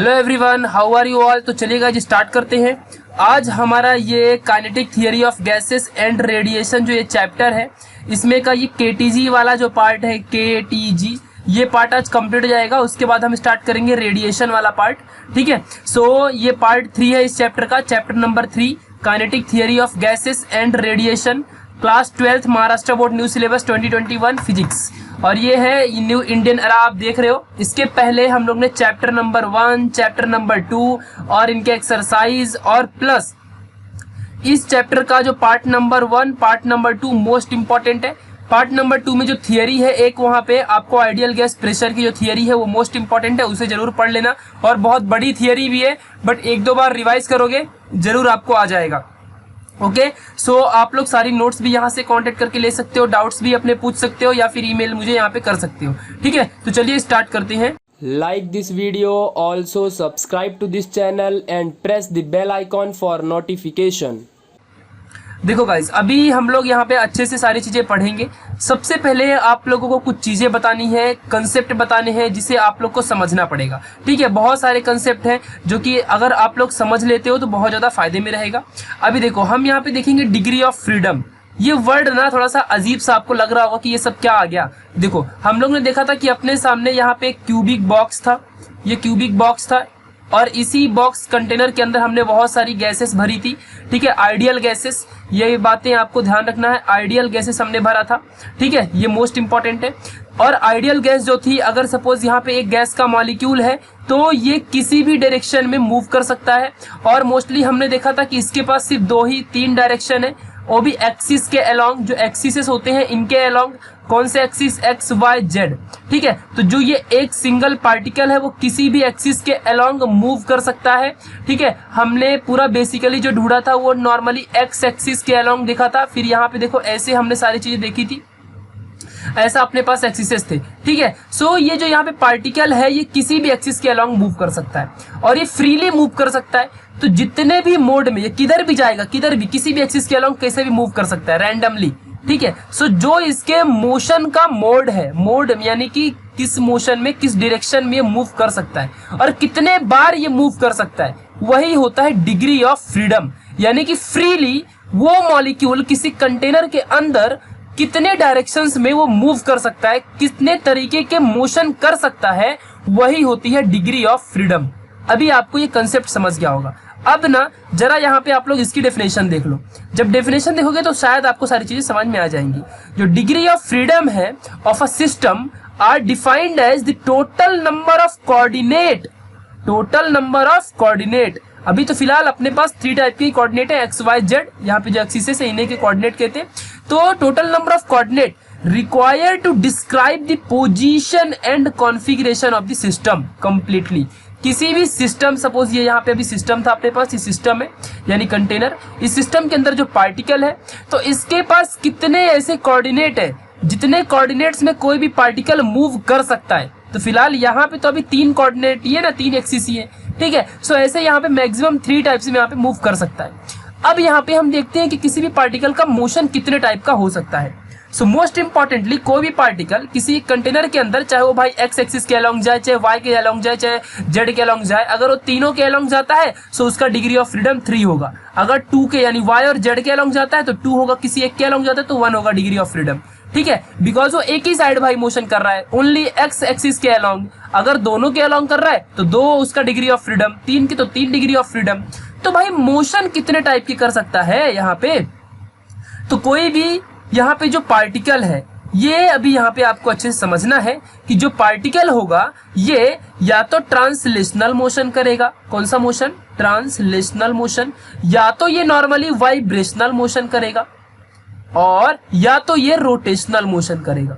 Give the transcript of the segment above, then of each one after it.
Hello everyone, how are you all. तो चलिए guys start करते हैं। आज हमारा ये kinetic theory of gases and radiation जो ये चैप्टर है, इसमें का ये केटीजी वाला जो पार्ट है, केटीजी, ये पार्ट आज कंप्लीट हो जाएगा। उसके बाद हम स्टार्ट करेंगे रेडिएशन वाला पार्ट। ठीक है, सो ये पार्ट 3 है इस चैप्टर का, chapter number 3 kinetic theory of gases and radiation, class 12th Maharashtra board new syllabus 2021 physics. और ये है न्यू इंडियन एरा, आप देख रहे हो। इसके पहले हम लोग ने चैप्टर नंबर 1, चैप्टर नंबर 2 और इनके एक्सरसाइज और प्लस इस चैप्टर का जो part number 1, part number 2 most important है। पार्ट नंबर 2 में जो थियरी है एक, वहां पे आपको आइडियल गैस प्रेशर की जो थियरी है वो मोस्ट इंपॉर्टेंट है, उसे जरूर पढ़ लेना। और बहुत बड़ी थियरी भी है, बट एक दो बार रिवाइज करोगे जरूर आपको आ जाएगा। ओके, सो आप लोग सारी नोट्स भी यहाँ से कांटेक्ट करके ले सकते हो, डाउट्स भी अपने पूछ सकते हो या फिर ईमेल मुझे यहाँ पे कर सकते हो। ठीक है, तो चलिए स्टार्ट करते हैं। Like this video, also subscribe to this channel and press the bell icon for notification. देखो गाइज, अभी हम लोग यहाँ पे अच्छे से सारी चीजें पढ़ेंगे। सबसे पहले आप लोगों को कुछ चीजें बतानी है, कंसेप्ट बताने हैं, जिसे आप लोग को समझना पड़ेगा। ठीक है, बहुत सारे कंसेप्ट हैं जो कि अगर आप लोग समझ लेते हो तो बहुत ज्यादा फायदे में रहेगा। अभी देखो, हम यहाँ पे देखेंगे डिग्री ऑफ फ्रीडम। ये वर्ड ना थोड़ा सा अजीब सा आपको लग रहा होगा कि ये सब क्या आ गया। देखो, हम लोग ने देखा था कि अपने सामने यहाँ पे एक क्यूबिक बॉक्स था, ये क्यूबिक बॉक्स था और इसी बॉक्स कंटेनर के अंदर हमने बहुत सारी गैसेस भरी थी। ठीक है, आइडियल गैसेस, ये बातें आपको ध्यान रखना है। आइडियल गैसेस हमने भरा था। ठीक है, ये मोस्ट इंपॉर्टेंट है। और आइडियल गैस जो थी, अगर सपोज यहाँ पे एक गैस का मॉलिक्यूल है तो ये किसी भी डायरेक्शन में मूव कर सकता है। और मोस्टली हमने देखा था कि इसके पास सिर्फ 2 ही 3 डायरेक्शन है, वो भी एक्सिस के अलोंग। जो एक्सिस होते हैं इनके अलोंग, कौन से एक्सिस, एक्स वाई जेड। ठीक है, तो जो ये एक सिंगल पार्टिकल है वो किसी भी एक्सिस के अलोंग मूव कर सकता है। ठीक है, हमने पूरा बेसिकली जो ढूंढा था वो नॉर्मली एक्स एक्सिस के अलोंग देखा था। फिर यहाँ पे देखो, ऐसे हमने सारी चीजें देखी थी, ऐसा अपने पास एक्सिसेस थे। ठीक है, सो ये जो यहाँ पे पार्टिकल है ये किसी भी एक्सिस के अलोंग मूव कर सकता है और ये फ्रीली मूव कर सकता है। तो जितने भी मोड में ये किधर भी जाएगा, किधर भी, किसी भी एक्सिस के अलोंग कैसे भी मूव कर सकता है रैंडमली। ठीक है, सो जो इसके मोशन का मोड है, मोड यानी कि किस मोशन में, किस डायरेक्शन में मूव कर सकता है और कितने बार ये मूव कर सकता है, वही होता है डिग्री ऑफ फ्रीडम। यानी कि फ्रीली वो मॉलिक्यूल किसी कंटेनर के अंदर कितने डायरेक्शंस में वो मूव कर सकता है, कितने तरीके के मोशन कर सकता है, वही होती है डिग्री ऑफ फ्रीडम। अभी आपको ये कंसेप्ट समझ गया होगा। अब ना जरा यहाँ पे आप लोग इसकी डेफिनेशन देख लो। जब डेफिनेशन देखोगे तो शायद आपको सारी चीजें समझ में आ जाएंगी। जो डिग्री ऑफ फ्रीडम है of a system are defined as the total number of coordinate, total number of coordinate. अभी तो फिलहाल अपने पास 3 टाइप के कोऑर्डिनेट है, एक्स वाई जेड। यहाँ पे जो एक्सिस है इन्हीं के कोऑर्डिनेट कहते हैं। तो total number of coordinate required to describe the position and configuration of the system completely. किसी भी सिस्टम, सपोज ये यहाँ पे अभी सिस्टम था अपने पास, ये सिस्टम है यानी कंटेनर। इस सिस्टम के अंदर जो पार्टिकल है तो इसके पास कितने ऐसे कोऑर्डिनेट है, जितने कोऑर्डिनेट्स में कोई भी पार्टिकल मूव कर सकता है। तो फिलहाल यहाँ पे तो अभी 3 कोऑर्डिनेट ही है ना, 3 एक्सिस ही है। ठीक है, सो ऐसे यहाँ पे मैक्सिमम 3 टाइप्स में यहाँ पे मूव कर सकता है। अब यहाँ पे हम देखते हैं कि किसी भी पार्टिकल का मोशन कितने टाइप का हो सकता है। सो मोस्ट इंपॉर्टेंटली, कोई भी पार्टिकल किसी कंटेनर के अंदर, चाहे वो भाई एक्स एक्सिस के अलोंग जाए, चाहे वाई के अलोंग जाए, चाहे जेड के अलोंग जाए, अगर वो तीनों के अलोंग जाता है सो उसका डिग्री ऑफ फ्रीडम 3 होगा। अगर 2 के यानी वाई और जेड के अलोंग जाता है तो 2 होगा, किसी एक के अलोंग जाता है तो 1 होगा डिग्री ऑफ फ्रीडम। ठीक है, बिकॉज वो एक ही साइड भाई मोशन कर रहा है, ओनली एक्स एक्सिस के अलोंग। अगर दोनों के अलोंग कर रहा है तो 2 उसका डिग्री ऑफ फ्रीडम, 3 की तो 3 डिग्री ऑफ फ्रीडम। तो भाई मोशन कितने टाइप की कर सकता है यहाँ पे, तो कोई भी यहाँ पे जो पार्टिकल है, ये अभी यहाँ पे आपको अच्छे से समझना है कि जो पार्टिकल होगा ये या तो ट्रांसलेशनल मोशन करेगा। कौन सा मोशन, ट्रांसलेशनल मोशन। या तो ये नॉर्मली वाइब्रेशनल मोशन करेगा और या तो ये रोटेशनल मोशन करेगा।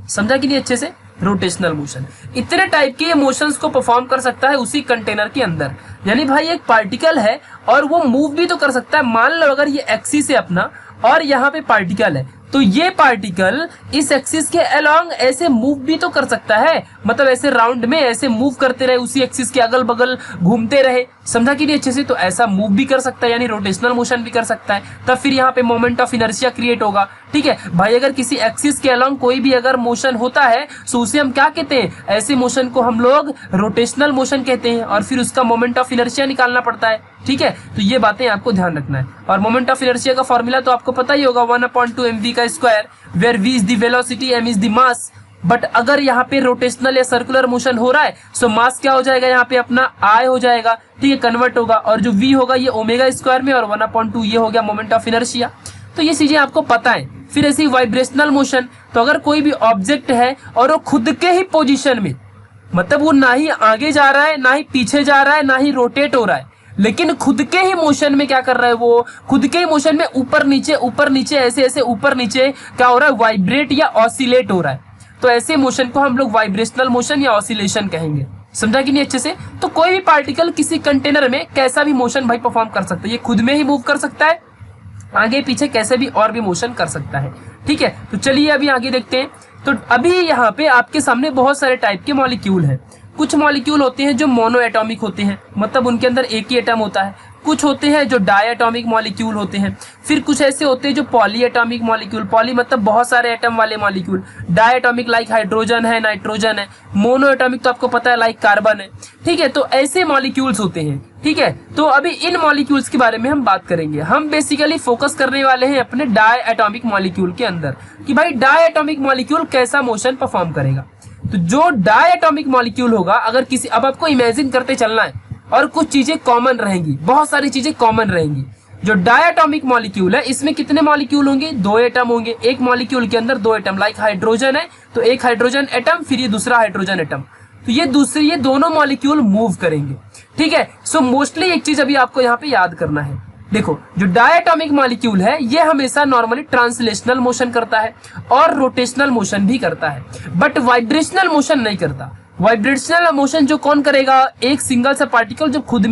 समझा कि नहीं अच्छे से, रोटेशनल मोशन। इतने टाइप के मोशंस को परफॉर्म कर सकता है उसी कंटेनर के अंदर। यानी भाई एक पार्टिकल है और वो मूव भी तो कर सकता है। मान लो अगर ये एक्सिस है अपना और यहाँ पे पार्टिकल है तो ये पार्टिकल इस एक्सिस के अलोंग ऐसे मूव भी तो कर सकता है, मतलब ऐसे राउंड में ऐसे मूव करते रहे, उसी एक्सिस के अगल बगल घूमते रहे, समझा कि नहीं अच्छे से। तो ऐसा मूव भी कर सकता है, यानी रोटेशनल मोशन भी कर सकता है, तब फिर यहाँ पे मोमेंट ऑफ इनर्शिया क्रिएट होगा। ठीक है भाई, अगर किसी एक्सिस के अलोंग कोई भी अगर मोशन होता है तो उसे हम क्या कहते हैं, ऐसे मोशन को हम लोग रोटेशनल मोशन कहते हैं, और फिर उसका मोमेंट ऑफ इनर्शिया निकालना पड़ता है। ठीक है, तो ये बातें आपको ध्यान रखना है। और मोमेंट ऑफ इनर्शिया का फॉर्मूला तो आपको पता ही होगा, 1/2 mv का square, where v is the velocity, m is the mass. But अगर यहाँ पे रोटेशनल या सर्कुलर मोशन हो रहा है सो मास क्या हो जाएगा, यहाँ पे अपना I हो जाएगा, ठीक है, कन्वर्ट होगा, और जो v होगा ये ओमेगा स्क्वायर में, और 1/2 ये हो गया मोमेंट ऑफ इनर्शिया। तो ये चीजें आपको पता है। फिर ऐसी वाइब्रेशनल मोशन, तो अगर कोई भी ऑब्जेक्ट है और वो खुद के ही पोजीशन में, मतलब वो ना ही आगे जा रहा है, ना ही पीछे जा रहा है, ना ही रोटेट हो रहा है, लेकिन खुद के ही मोशन में क्या कर रहा है, वो खुद के ही मोशन में ऊपर नीचे ऐसे ऐसे ऊपर नीचे क्या हो रहा है, वाइब्रेट या ऑसिलेट हो रहा है। तो ऐसे मोशन को हम लोग वाइब्रेशनल मोशन या ऑसिलेशन कहेंगे, समझा कि नहीं अच्छे से। तो कोई भी पार्टिकल किसी कंटेनर में कैसा भी मोशन भाई परफॉर्म कर सकता है, ये खुद में ही मूव कर सकता है, आगे पीछे कैसे भी और भी मोशन कर सकता है। ठीक है, तो चलिए अभी आगे देखते हैं। तो अभी यहाँ पे आपके सामने बहुत सारे टाइप के मॉलिक्यूल हैं। कुछ मॉलिक्यूल होते हैं जो मोनो एटॉमिक होते हैं, मतलब उनके अंदर एक ही एटम होता है। कुछ होते हैं जो डाई एटॉमिक मॉलिक्यूल होते हैं। फिर कुछ ऐसे होते हैं जो पॉली एटॉमिक मॉलिक्यूल, पॉली मतलब बहुत सारे एटम वाले molecule. Diatomic like hydrogen है, नाइट्रोजन है। मोनो एटॉमिक तो आपको पता है लाइक कार्बन है। ठीक है, तो ऐसे मॉलिक्यूल्स होते हैं। ठीक है, तो अभी इन मॉलिक्यूल्स के बारे में हम बात करेंगे। हम बेसिकली फोकस करने वाले हैं अपने डाई एटॉमिक मॉलिक्यूल के अंदर कि भाई डाई एटॉमिक मॉलिक्यूल कैसा मोशन परफॉर्म करेगा। तो जो डाई एटॉमिक मॉलिक्यूल होगा, अगर किसी, अब आपको इमेजिन करते चलना है, और कुछ चीजें कॉमन रहेंगी, बहुत सारी चीजें कॉमन रहेंगी। जो डाई एटॉमिक मॉलिक्यूल है इसमें कितने मॉलिक्यूल होंगे, 2 एटम होंगे। एक मॉलिक्यूल के अंदर 2 एटम, लाइक हाइड्रोजन है तो एक हाइड्रोजन एटम, फिर ये दूसरा हाइड्रोजन एटम, तो ये दोनों मॉलिक्यूल मूव करेंगे। ठीक है, सो मोस्टली एक चीज अभी आपको यहाँ पे याद करना है, देखो जो डाई एटॉमिक मॉलिक्यूल है ये हमेशा नॉर्मली ट्रांसलेशनल मोशन करता है और रोटेशनल मोशन भी करता है, बट वाइब्रेशनल मोशन नहीं करता। वाइब्रेशनल मोशन जो कौन करेगा, एक सिंगल सा पार्टिकल जो खुद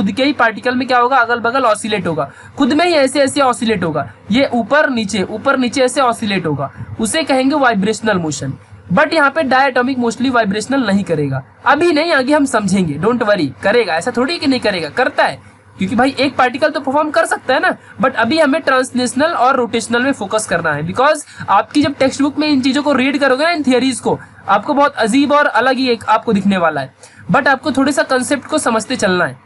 के ही पार्टिकल में क्या होगा, अगल बगल ऑसिलेट होगा, खुद में ही ऐसे ऐसे ऑसिलेट होगा, ये ऊपर नीचे ऐसे ऑसिलेट होगा, उसे कहेंगे वाइब्रेशनल मोशन। बट यहाँ पे डाई एटॉमिक मोस्टली वाइब्रेशनल नहीं करेगा, अभी नहीं, आगे हम समझेंगे, डोंट वरी। करेगा, ऐसा थोड़ी कि नहीं करेगा, करता है, क्योंकि भाई एक पार्टिकल तो परफॉर्म कर सकता है ना। बट अभी हमें ट्रांसलेशनल और रोटेशनल में फोकस करना है, बिकॉज आपकी जब टेक्स्ट बुक में इन चीजों को रीड करोगे ना, इन थियरीज को, आपको बहुत अजीब और अलग ही एक आपको दिखने वाला है, बट आपको थोड़े सा कंसेप्ट को समझते चलना है।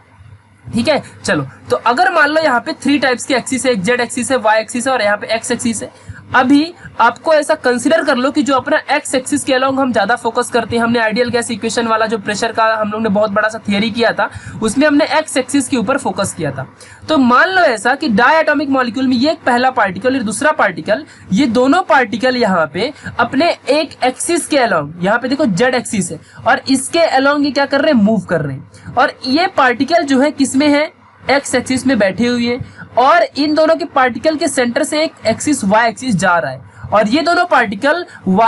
ठीक है, चलो, तो अगर मान लो यहाँ पे 3 टाइप्स की एक्सिस है, एक जेड एक्सिस है, वाई एक्सिस है और यहाँ पे एक्स एक्सिस है। अभी आपको ऐसा कंसिडर कर लो कि जो अपना एक्स एक्सिस के अलोंग हम ज्यादा फोकस करते हैं, हमने आइडियल गैस इक्वेशन वाला जो प्रेशर का हम लोग ने बहुत बड़ा सा थियरी किया था, उसमें हमने एक्स एक्सिस के ऊपर फोकस किया था। तो मान लो ऐसा कि डाई एटॉमिक मॉलिक्यूल में ये एक पहला पार्टिकल और दूसरा पार्टिकल, ये दोनों पार्टिकल यहाँ पे अपने एक एक्सिस के अलोंग, यहाँ पे देखो जेड एक्सिस है और इसके अलोंग ये क्या कर रहे हैं, मूव कर रहे हैं। और ये पार्टिकल जो है किसमें है, एक्स एक्सिस में बैठे हुए हैं, और इन दोनों के पार्टिकल के सेंटर से एक एक्सिस वाई एक्सिस जा रहा है, और ये दोनों पार्टिकल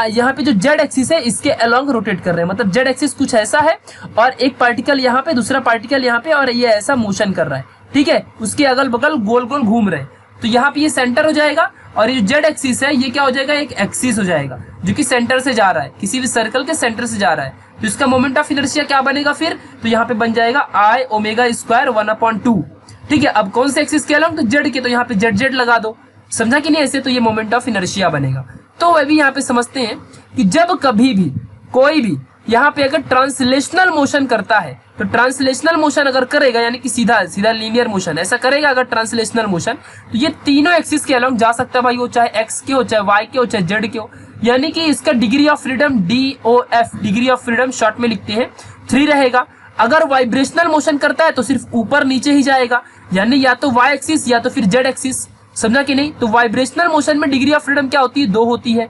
यहाँ पे जो जेड एक्सिस है इसके अलोंग रोटेट कर रहे हैं। मतलब जेड एक्सिस कुछ ऐसा है और एक पार्टिकल यहाँ पे, दूसरा पार्टिकल यहाँ पे, और ये ऐसा मोशन कर रहा है। ठीक है, उसके अगल बगल गोल गोल घूम रहे हैं। तो यहाँ पे ये सेंटर हो जाएगा, और ये जो जेड एक्सिस है ये क्या हो जाएगा, एक एक्सिस हो जाएगा जो कि सेंटर से जा रहा है, किसी भी सर्कल के सेंटर से जा रहा है। तो इसका मोमेंट ऑफ इनर्शिया क्या बनेगा फिर, तो यहाँ पे बन जाएगा I ओमेगा स्क्वायर 1/2। ठीक है, अब कौन से एक्सिस के अलोंग, तो जेड के, तो यहाँ पे जेड जेड लगा दो, समझा कि नहीं ऐसे, तो ये मोमेंट ऑफ इनर्शिया बनेगा। तो अभी यहाँ पे समझते हैं कि जब कभी भी कोई भी यहाँ पे अगर ट्रांसलेशनल मोशन करता है, तो ट्रांसलेशनल मोशन अगर करेगा यानी कि सीधा सीधा लीनियर मोशन ऐसा करेगा अगर ट्रांसलेशनल मोशन, तो ये तीनों एक्सिस के अलोंग जा सकता है भाई, वो चाहे एक्स के हो, चाहे वाई के हो, चाहे जेड के हो। यानी कि इसका degree of freedom DOF, degree of freedom short में लिखते हैं, 3 रहेगा। अगर वाइब्रेशनल मोशन करता है तो सिर्फ ऊपर नीचे ही जाएगा, यानी या तो वाई एक्सिस या तो फिर जेड एक्सिस, समझा कि नहीं। तो वाइब्रेशनल मोशन में डिग्री ऑफ फ्रीडम क्या होती है, 2 होती है।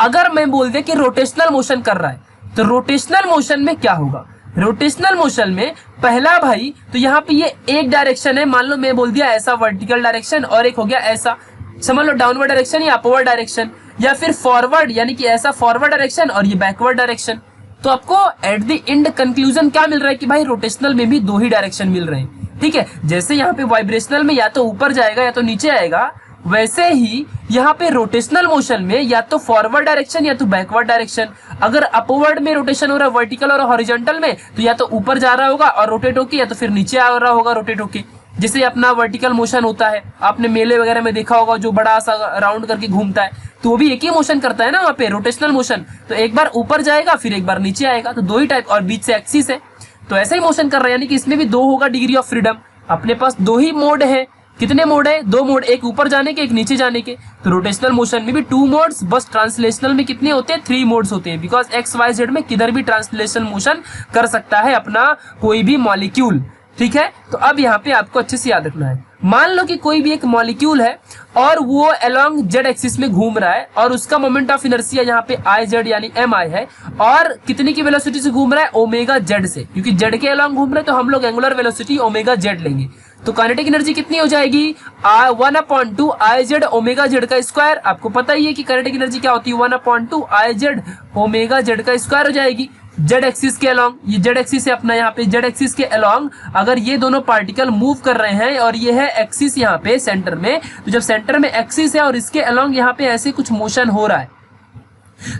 अगर मैं बोल दे कि रोटेशनल मोशन कर रहा है, तो रोटेशनल मोशन में क्या होगा, रोटेशनल मोशन में पहला भाई, तो यहाँ पे ये एक डायरेक्शन है, मान लो मैं बोल दिया ऐसा वर्टिकल डायरेक्शन, और एक हो गया ऐसा, समझ लो डाउनवर्ड डायरेक्शन या अपवर्ड डायरेक्शन, या फिर फॉरवर्ड यानी कि ऐसा फॉरवर्ड डायरेक्शन और ये बैकवर्ड डायरेक्शन। तो आपको एट द एंड कंक्लूजन क्या मिल रहा है कि भाई रोटेशनल में भी 2 ही डायरेक्शन मिल रहे हैं। ठीक है, जैसे यहाँ पे वाइब्रेशनल में या तो ऊपर जाएगा या तो नीचे आएगा, वैसे ही यहाँ पे रोटेशनल मोशन में या तो फॉरवर्ड डायरेक्शन या तो बैकवर्ड डायरेक्शन। अगर अपवर्ड में रोटेशन हो रहा है वर्टिकल और हॉरिजॉन्टल में, तो या तो ऊपर जा रहा होगा और रोटेट होके, या तो फिर नीचे आ रहा होगा रोटेट होके। जैसे अपना वर्टिकल मोशन होता है, आपने मेले वगैरह में देखा होगा, जो बड़ा सा राउंड करके घूमता है, तो वो भी एक ही मोशन करता है ना वहाँ पे, रोटेशनल मोशन। तो एक बार ऊपर जाएगा फिर एक बार नीचे आएगा, तो दो ही टाइप, और बीच से एक्सिस है, तो ऐसा ही मोशन कर रहा है। यानी कि इसमें भी दो होगा डिग्री ऑफ फ्रीडम। अपने पास दो ही मोड है। कितने मोड है? दो मोड, एक ऊपर जाने के एक नीचे जाने के। तो रोटेशनल मोशन में भी टू मोड्स, बस ट्रांसलेशनल में कितने होते हैं? थ्री मोड्स होते हैं, बिकॉज एक्स वाई जेड में किधर भी ट्रांसलेशनल मोशन कर सकता है अपना कोई भी मॉलिक्यूल। ठीक है, तो अब यहाँ पे आपको अच्छे से याद रखना है। मान लो कि कोई भी एक मॉलिक्यूल है और वो अलोंग जेड एक्सिस में घूम रहा है और उसका मोमेंट ऑफ इनर्शिया यहाँ पे आई जेड यानी एम आई है, और कितनी की वेलोसिटी से घूम रहा है? ओमेगा जेड से, क्योंकि जेड के अलोंग घूम रहे हैं तो हम लोग एंगुलर वेलोसिटी ओमेगा जेड लेंगे। तो काइनेटिक एनर्जी कितनी हो जाएगी? 1/2 आई जेड ओमेगा जेड का स्क्वायर। आपको पता ही है कि काइनेटिक एनर्जी क्या होती है, 1/2 आई जेड ओमेगा जेड का स्क्वायर हो जाएगी। जेड एक्सिस के अलोंग, ये जेड एक्सिस है अपना, यहाँ पे जेड एक्सिस के अलोंग अगर ये दोनों पार्टिकल मूव कर रहे हैं और ये है एक्सिस यहाँ पे सेंटर में, तो जब सेंटर में एक्सिस है और इसके अलोंग यहाँ पे ऐसे कुछ मोशन हो रहा है,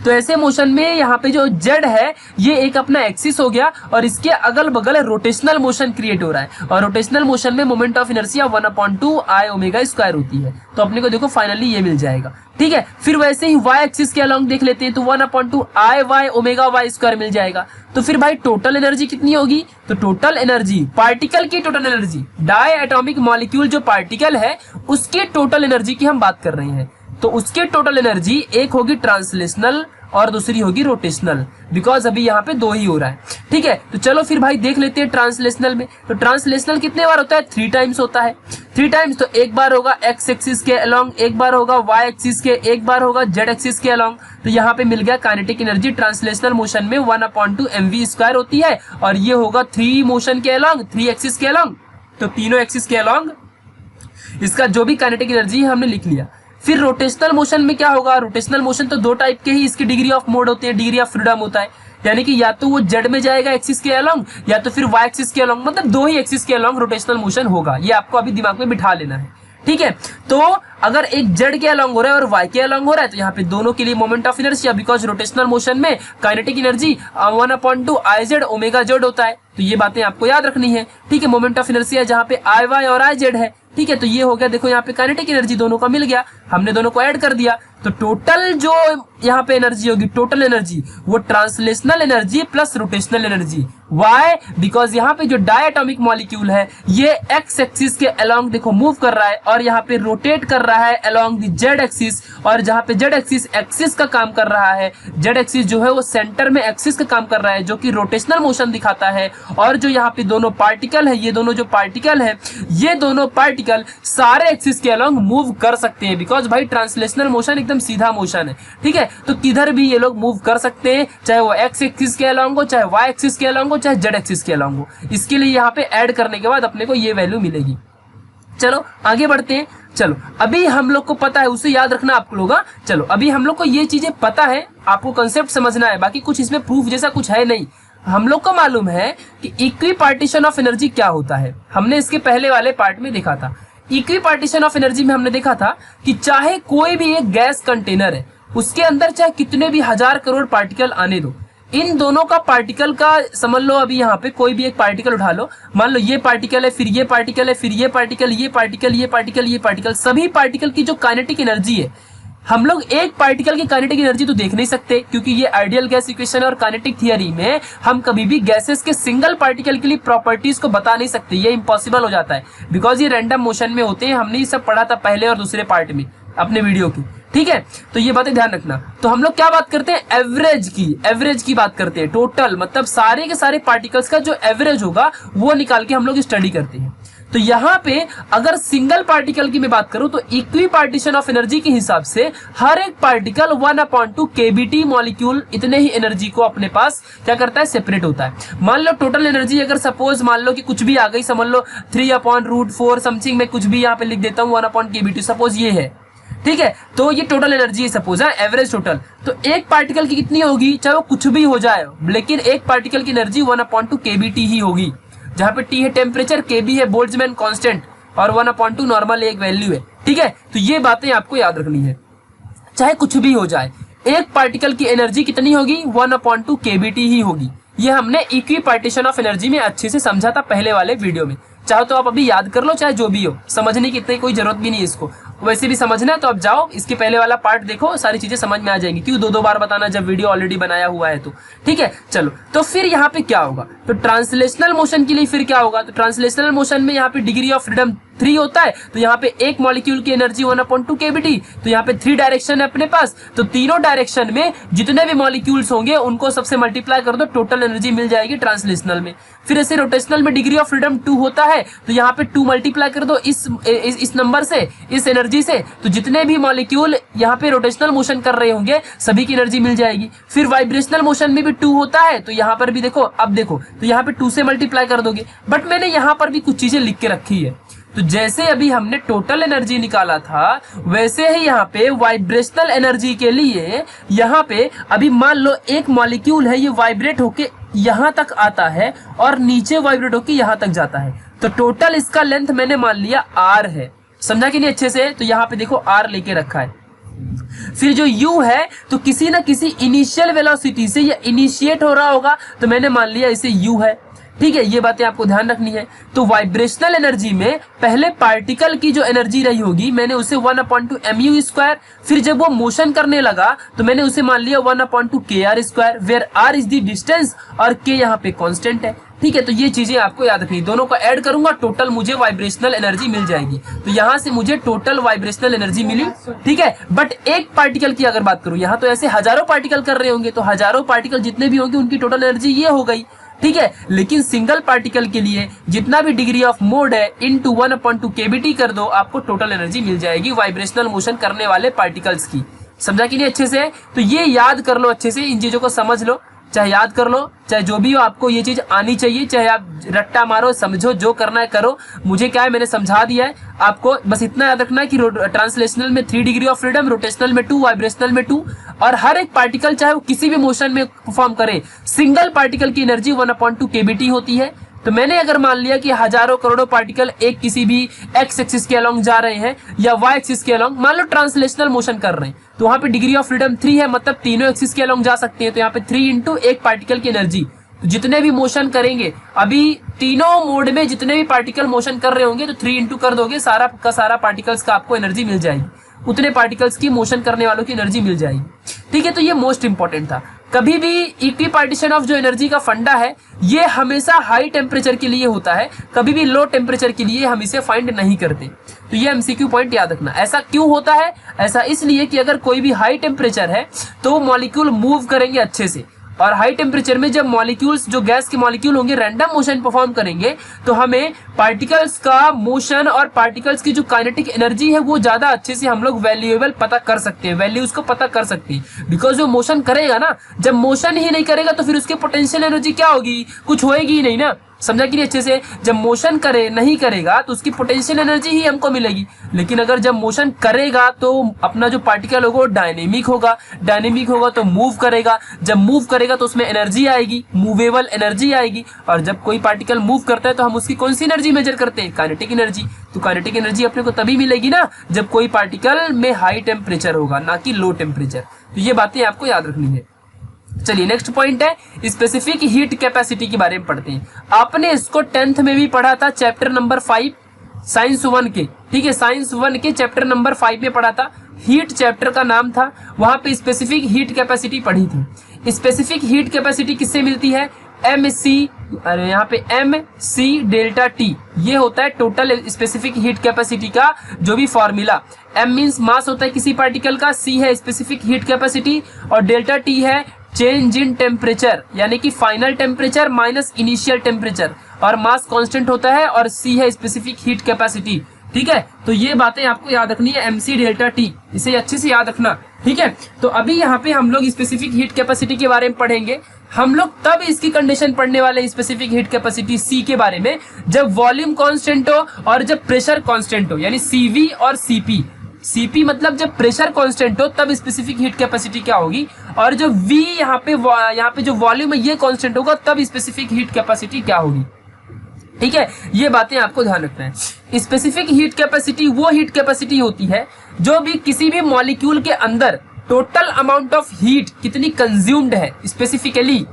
तो ऐसे मोशन में यहाँ पे जो जेड है ये एक अपना एक्सिस हो गया और इसके अगल बगल रोटेशनल मोशन क्रिएट हो रहा है, और रोटेशनल मोशन में moment of inertia 1/2 I omega square होती है। तो अपने को देखो फाइनली ये मिल जाएगा। ठीक है, फिर वैसे ही वाई एक्सिस के अलोंग देख लेते हैं, तो 1/2 I Y omega Y square मिल जाएगा। तो फिर भाई टोटल एनर्जी कितनी होगी? तो टोटल एनर्जी, पार्टिकल की total energy, diatomic molecule जो पार्टिकल है उसके टोटल एनर्जी की हम बात कर रहे हैं, तो उसके टोटल एनर्जी एक होगी ट्रांसलेशनल और दूसरी होगी रोटेशनल, बिकॉज अभी यहाँ पे दो ही हो रहा है। ठीक है, तो चलो फिर भाई देख लेते हैं ट्रांसलेशनल में। तो ट्रांसलेशनल कितने बार होता है? 3 टाइम्स होता है। 3 टाइम्स, तो एक बार होगा एक्स एक्सिस के अलोंग, एक बार होगा वाई एक्सिस के, एक बार होगा जेड एक्सिस के अलोंग। तो यहाँ पे मिल गया काइनेटिक एनर्जी ट्रांसलेशनल मोशन में 1/2 mv स्क्वायर होती है, और ये होगा 3 मोशन के अलोंग, 3 एक्सिस के अलोंग, तो तीनों एक्सिस के अलोंग इसका जो भी काइनेटिक एनर्जी है हमने लिख लिया। फिर रोटेशनल मोशन में क्या होगा? रोटेशनल मोशन तो दो टाइप के ही इसकी डिग्री ऑफ मोड होते हैं, डिग्री ऑफ फ्रीडम होता है, यानी कि या तो वो जेड में जाएगा एक्सिस के अलोंग या तो फिर वाई एक्सिस के अलोंग, मतलब दो ही एक्सिस के अलोंग रोटेशनल मोशन होगा। ये आपको अभी दिमाग में बिठा लेना है। ठीक है, तो अगर एक जेड के अलोंग हो रहा है और वाई के अलोंग हो रहा है, तो यहाँ पे दोनों के लिए moment of inertia, because rotational motion में kinetic energy 1/2 I Z omega Z होता है, तो ये बातें आपको याद रखनी है। ठीक है, मोमेंट ऑफ इनर्शिया जहाँ पे आई वाई और आई जेड है। ठीक है, तो ये हो गया, देखो यहाँ पे काइनेटिक एनर्जी दोनों का मिल गया, हमने दोनों को ऐड कर दिया, तो टोटल जो यहाँ पे एनर्जी होगी, टोटल एनर्जी वो translational energy plus rotational energy. Why? Because यहाँ पे जो डायटोमिक मॉलिक्यूल है ये एक्स एक्सिस के अलोंग देखो मूव कर रहा है और यहाँ पे रोटेट कर रहा है अलोंग द जेड एक्सिस, और जहाँ पे जेड एक्सिस एक्सिस का काम कर रहा है, जेड एक्सिस जो है वो सेंटर में एक्सिस का काम कर रहा है, जो कि रोटेशनल मोशन दिखाता है। और जो यहाँ पे दोनों पार्टिकल है, ये दोनों जो पार्टिकल है, ये दोनों पार्टिकल सारे एक्सिस के अलोंग मूव कर सकते हैं, बिकॉज भाई ट्रांसलेशनल मोशन एकदम सीधा मोशन है। ठीक है, तो किधर भी ये लोग मूव कर सकते हैं, चाहे वो एक्स एक्सिस के अलोंग हो, चाहे वाई एक्सिस के अलोंग हो, चाहे जेड एक्सिस के अलोंग हो। इसके लिए यहाँ पे ऐड करने के बाद अपने को ये वैल्यू मिलेगी। चलो आगे बढ़ते हैं। चलो अभी हम लोग को पता है, उसे याद रखना आप लोग। चलो अभी हम लोग को ये चीजें पता है, आपको कंसेप्ट समझना है, बाकी कुछ इसमें प्रूफ जैसा कुछ है नहीं। हम लोग को मालूम है कि इक्वी पार्टीशन ऑफ एनर्जी क्या होता है, हमने इसके पहले वाले पार्ट में देखा था। इक्वी पार्टीशन ऑफ एनर्जी में हमने देखा था कि चाहे कोई भी एक गैस कंटेनर है, उसके अंदर चाहे कितने भी 1000 करोड़ पार्टिकल आने दो, इन दोनों का पार्टिकल का समझ लो, अभी यहाँ पे कोई भी एक पार्टिकल उठा लो, मान लो ये पार्टिकल है, फिर ये पार्टिकल है, फिर ये पार्टिकल, ये पार्टिकल, ये पार्टिकल, ये पार्टिकल, सभी पार्टिकल की जो काइनेटिक एनर्जी है, हम लोग एक पार्टिकल की काइनेटिक एनर्जी तो देख नहीं सकते, क्योंकि ये आइडियल गैस इक्वेशन और काइनेटिक थियरी में हम कभी भी गैसेस के सिंगल पार्टिकल के लिए प्रॉपर्टीज को बता नहीं सकते, ये इम्पॉसिबल हो जाता है, बिकॉज ये रैंडम मोशन में होते हैं। हमने ये सब पढ़ा था पहले और दूसरे पार्ट में अपने वीडियो की। ठीक है, तो ये बातें ध्यान रखना। तो हम लोग क्या बात करते हैं? एवरेज की बात करते हैं। टोटल मतलब सारे के सारे पार्टिकल्स का जो एवरेज होगा वो निकाल के हम लोग स्टडी करते हैं। तो यहाँ पे अगर सिंगल पार्टिकल की मैं बात करूं तो इक्वी पार्टीशन ऑफ एनर्जी के हिसाब से हर एक पार्टिकल 1/2 केबीटी मॉलिक्यूल इतने ही एनर्जी को अपने पास क्या करता है? सेपरेट होता है। मान लो टोटल एनर्जी अगर सपोज मान लो कि कुछ भी आ गई, समझ लो 3/√4 समथिंग, मैं कुछ भी यहाँ पे लिख देता हूँ 1 केबीटी, सपोज ये है। ठीक है, तो ये टोटल एनर्जी है सपोज, एवरेज टोटल। तो एक पार्टिकल की कितनी होगी, चाहे वो कुछ भी हो जाए, लेकिन एक पार्टिकल की एनर्जी 1/2 केबीटी ही होगी, जहां पे टी है टेम्परेचर, केबी है बोल्ट्जमैन कांस्टेंट और 1/2 नॉर्मल एक वैल्यू है। ठीक है, तो ये बातें आपको याद रखनी है। चाहे कुछ भी हो जाए, एक पार्टिकल की एनर्जी कितनी होगी, 1/2 kBT ही होगी। ये हमने इक्वी पार्टीशन ऑफ एनर्जी में अच्छे से समझा था पहले वाले वीडियो में। चाहो तो आप अभी याद कर लो, चाहे जो भी हो, समझने की इतनी कोई जरूरत भी नहीं है इसको। वैसे भी समझना है तो आप जाओ इसके पहले वाला पार्ट देखो, सारी चीजें समझ में आ जाएंगी। क्यों दो बार बताना जब वीडियो ऑलरेडी बनाया हुआ है तो। ठीक है, चलो तो फिर यहाँ पे क्या होगा, तो ट्रांसलेशनल मोशन के लिए फिर क्या होगा, तो ट्रांसलेशनल मोशन में यहाँ पे डिग्री ऑफ फ्रीडम 3 होता है। तो यहाँ पे एक मॉलिक्यूल की एनर्जी 1/2 kBT। तो यहाँ पे 3 डायरेक्शन है अपने पास, तो तीनों डायरेक्शन में जितने भी मॉलिक्यूल्स होंगे उनको सबसे मल्टीप्लाई कर दो, टोटल एनर्जी मिल जाएगी ट्रांसलेशनल में। फिर ऐसे रोटेशनल में डिग्री ऑफ फ्रीडम 2 होता है, तो यहाँ पे 2 मल्टीप्लाई कर दो इस नंबर से, इस एनर्जी से, तो जितने भी मॉलिक्यूल यहाँ पे रोटेशनल मोशन कर रहे होंगे सभी की एनर्जी मिल जाएगी। फिर वाइब्रेशनल मोशन में भी 2 होता है, तो यहाँ पर भी देखो, अब देखो तो यहाँ पे 2 से मल्टीप्लाई कर दोगे। बट मैंने यहाँ पर भी कुछ चीजें लिख के रखी है। तो जैसे अभी हमने टोटल एनर्जी निकाला था, वैसे ही यहाँ पे वाइब्रेशनल एनर्जी के लिए यहाँ पे अभी मान लो एक मॉलिक्यूल है, ये वाइब्रेट होके यहाँ तक आता है और नीचे वाइब्रेट होके यहाँ तक जाता है। तो टोटल इसका लेंथ मैंने मान लिया r है। समझा कि नहीं अच्छे से, तो यहाँ पे देखो r लेके रखा है। फिर जो u है तो किसी ना किसी इनिशियल वेलोसिटी से ये इनिशिएट हो रहा होगा, तो मैंने मान लिया इसे u है। ठीक है, ये बातें आपको ध्यान रखनी है। तो वाइब्रेशनल एनर्जी में पहले पार्टिकल की जो एनर्जी रही होगी मैंने उसे 1/2 mu², फिर जब वो मोशन करने लगा तो मैंने उसे मान लिया 1/2 kr², where r is the distance और k यहाँ पे कांस्टेंट है। ठीक है, तो ये चीजें आपको याद रखनी, दोनों को ऐड करूंगा टोटल मुझे वाइब्रेशनल एनर्जी मिल जाएगी। तो यहाँ से मुझे टोटल वाइब्रेशनल एनर्जी मिली। ठीक है, बट एक पार्टिकल की अगर बात करूं, यहाँ तो ऐसे हजारों पार्टिकल कर रहे होंगे, तो हजारों पार्टिकल जितने भी होंगे उनकी टोटल एनर्जी ये हो गई। ठीक है, लेकिन सिंगल पार्टिकल के लिए जितना भी डिग्री ऑफ मोड है इनटू 1/2 kBT कर दो, आपको टोटल एनर्जी मिल जाएगी वाइब्रेशनल मोशन करने वाले पार्टिकल्स की। समझा कि नहीं अच्छे से, तो ये याद कर लो अच्छे से, इन चीजों को समझ लो, चाहे याद कर लो चाहे जो भी हो, आपको ये चीज आनी चाहिए। चाहे आप रट्टा मारो, समझो, जो करना है करो, मुझे क्या है मैंने समझा दिया है। आपको बस इतना याद रखना है कि ट्रांसलेशनल में 3 डिग्री ऑफ फ्रीडम, रोटेशनल में 2, वाइब्रेशनल में 2, और हर एक पार्टिकल चाहे वो किसी भी मोशन में परफॉर्म करे, सिंगल पार्टिकल की एनर्जी 1/2 kBT होती है। तो मैंने अगर मान लिया कि हजारों करोड़ों पार्टिकल एक किसी भी एक्स एक्सिस के अलोंग जा रहे हैं या वाई एक्सिस के अलोंग, मान लो ट्रांसलेशनल मोशन कर रहे हैं, तो वहां पे डिग्री ऑफ फ्रीडम 3 है, मतलब तीनों एक्सिस के अलोंग जा सकते हैं। तो यहाँ पे 3 इंटू एक पार्टिकल की एनर्जी, तो जितने भी मोशन करेंगे अभी तीनों मोड में जितने भी पार्टिकल मोशन कर रहे होंगे तो 3 इंटू कर दोगे, सारा का सारा पार्टिकल्स का आपको एनर्जी मिल जाएगी, उतने पार्टिकल्स की मोशन करने वालों की एनर्जी मिल जाएगी। ठीक है, तो ये मोस्ट इंपॉर्टेंट था। कभी भी इक्वी पार्टीशन ऑफ जो एनर्जी का फंडा है ये हमेशा हाई टेम्परेचर के लिए होता है, कभी भी लो टेम्परेचर के लिए हम इसे फाइंड नहीं करते। तो ये एमसीक्यू पॉइंट याद रखना। ऐसा क्यों होता है, ऐसा इसलिए कि अगर कोई भी हाई टेम्परेचर है तो मॉलिक्यूल मूव करेंगे अच्छे से, और हाई टेम्परेचर में जब मॉलिक्यूल्स, जो गैस के मॉलिक्यूल होंगे, रैंडम मोशन परफॉर्म करेंगे, तो हमें पार्टिकल्स का मोशन और पार्टिकल्स की जो काइनेटिक एनर्जी है वो ज्यादा अच्छे से हम लोग वैल्यूएबल पता कर सकते हैं, वैल्यूज को पता कर सकते हैं। बिकॉज जो मोशन करेगा ना, जब मोशन ही नहीं करेगा तो फिर उसके पोटेंशियल एनर्जी क्या होगी, कुछ होएगी ही नहीं ना। समझा कि नहीं अच्छे से, जब मोशन करे नहीं करेगा तो उसकी पोटेंशियल एनर्जी ही हमको मिलेगी। लेकिन अगर जब मोशन करेगा तो अपना जो पार्टिकल होगा वो डायनेमिक होगा, डायनेमिक होगा तो मूव करेगा, जब मूव करेगा तो उसमें एनर्जी आएगी, मूवेबल एनर्जी आएगी। और जब कोई पार्टिकल मूव करता है तो हम उसकी कौन सी एनर्जी मेजर करते हैं, काइनेटिक एनर्जी। तो काइनेटिक एनर्जी अपने को तभी मिलेगी ना जब कोई पार्टिकल में हाई टेम्परेचर होगा, ना कि लो टेम्परेचर। तो ये बातें आपको याद रखनी है। चलिए नेक्स्ट पॉइंट है स्पेसिफिक हीट कैपेसिटी के बारे में पढ़ते हैं। आपने इसको 10th में भी पढ़ा था, चैप्टर नंबर 5 साइंस 1 के। ठीक है, साइंस 1 के चैप्टर नंबर 5 में पढ़ा था, हीट चैप्टर का नाम था, वहां पे स्पेसिफिक हीट कैपेसिटी पढ़ी थी। स्पेसिफिक हीट कैपेसिटी किससे मिलती है, यहाँ पे MC डेल्टा T, ये होता है टोटल स्पेसिफिक हीट कैपेसिटी का जो भी फॉर्मूला। M मीन्स मास होता है किसी पार्टिकल का, C है स्पेसिफिक हीट कैपेसिटी, और डेल्टा T है चेंज इन टेम्परेचर, यानी कि final temperature minus initial temperature, और मास कांस्टेंट होता है, और C है स्पेसिफिक हीट कैपेसिटी। ठीक है, तो ये बातें आपको याद रखनी है, MC डेल्टा T, इसे अच्छे से याद रखना। ठीक है, तो अभी यहाँ पे हम लोग स्पेसिफिक हीट कैपेसिटी के बारे में पढ़ेंगे। हम लोग तब इसकी कंडीशन पढ़ने वाले स्पेसिफिक हीट कैपेसिटी C के बारे में जब वॉल्यूम कांस्टेंट हो और जब प्रेशर कांस्टेंट हो, यानी CV और CP। CP मतलब जब प्रेशर कांस्टेंट हो तब स्पेसिफिक हीट कैपेसिटी क्या होगी, और जब V यहाँ पे जो वॉल्यूम है ये कांस्टेंट होगा तब स्पेसिफिक हीट कैपेसिटी क्या होगी। ठीक है, ये बातें आपको ध्यान रखना है। स्पेसिफिक हीट कैपेसिटी वो हीट कैपेसिटी होती है जो भी किसी भी मॉलिक्यूल के अंदर टोटल अमाउंट ऑफ हीट कितनी कंज्यूम्ड है स्पेसिफिकली,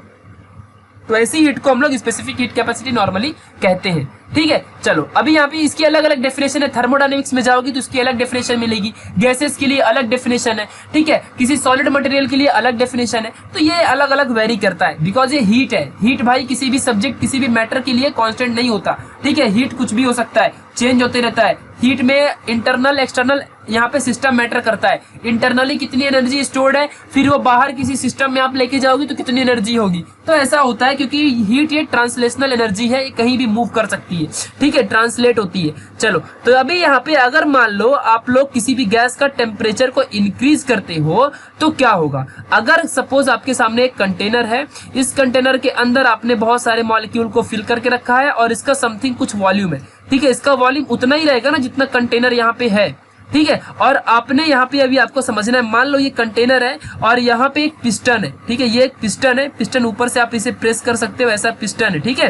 तो ऐसी हीट को हम लोग स्पेसिफिक हीट कैपेसिटी नॉर्मली कहते हैं। ठीक है, चलो अभी यहाँ पे इसकी अलग अलग डेफिनेशन है। थर्मोडायनेमिक्स में जाओगी तो इसकी अलग डेफिनेशन मिलेगी, गैसेस के लिए अलग डेफिनेशन है। ठीक है, किसी सॉलिड मटेरियल के लिए अलग डेफिनेशन है। तो ये अलग अलग वेरी करता है, बिकॉज ये हीट है। हीट भाई किसी भी सब्जेक्ट किसी भी मैटर के लिए कांस्टेंट नहीं होता। ठीक है, हीट कुछ भी हो सकता है, चेंज होते रहता है। हीट में इंटरनल एक्सटर्नल यहाँ पे सिस्टम मैटर करता है। इंटरनली कितनी एनर्जी स्टोर्ड है, फिर वो बाहर किसी सिस्टम में आप लेके जाओगी तो कितनी एनर्जी होगी। तो ऐसा होता है क्योंकि हीट ये ट्रांसलेशनल एनर्जी है, ये कहीं भी मूव कर सकती है। ठीक है, ट्रांसलेट होती है। चलो, तो अभी यहाँ पे अगर मान लो आप लोग किसी भी गैस का टेम्परेचर को इंक्रीज करते हो तो क्या होगा। अगर सपोज आपके सामने एक कंटेनर है, इस कंटेनर के अंदर आपने बहुत सारे मॉलिक्यूल को फिल करके रखा है और इसका समथिंग कुछ वॉल्यूम है। ठीक है, इसका वॉल्यूम उतना ही रहेगा ना जितना कंटेनर यहाँ पे है। ठीक है, और आपने यहाँ पे अभी आपको समझना है, मान लो ये कंटेनर है और यहाँ पे एक पिस्टन है। ठीक है, ये एक पिस्टन है, पिस्टन ऊपर से आप इसे प्रेस कर सकते हो, ऐसा पिस्टन है। ठीक है,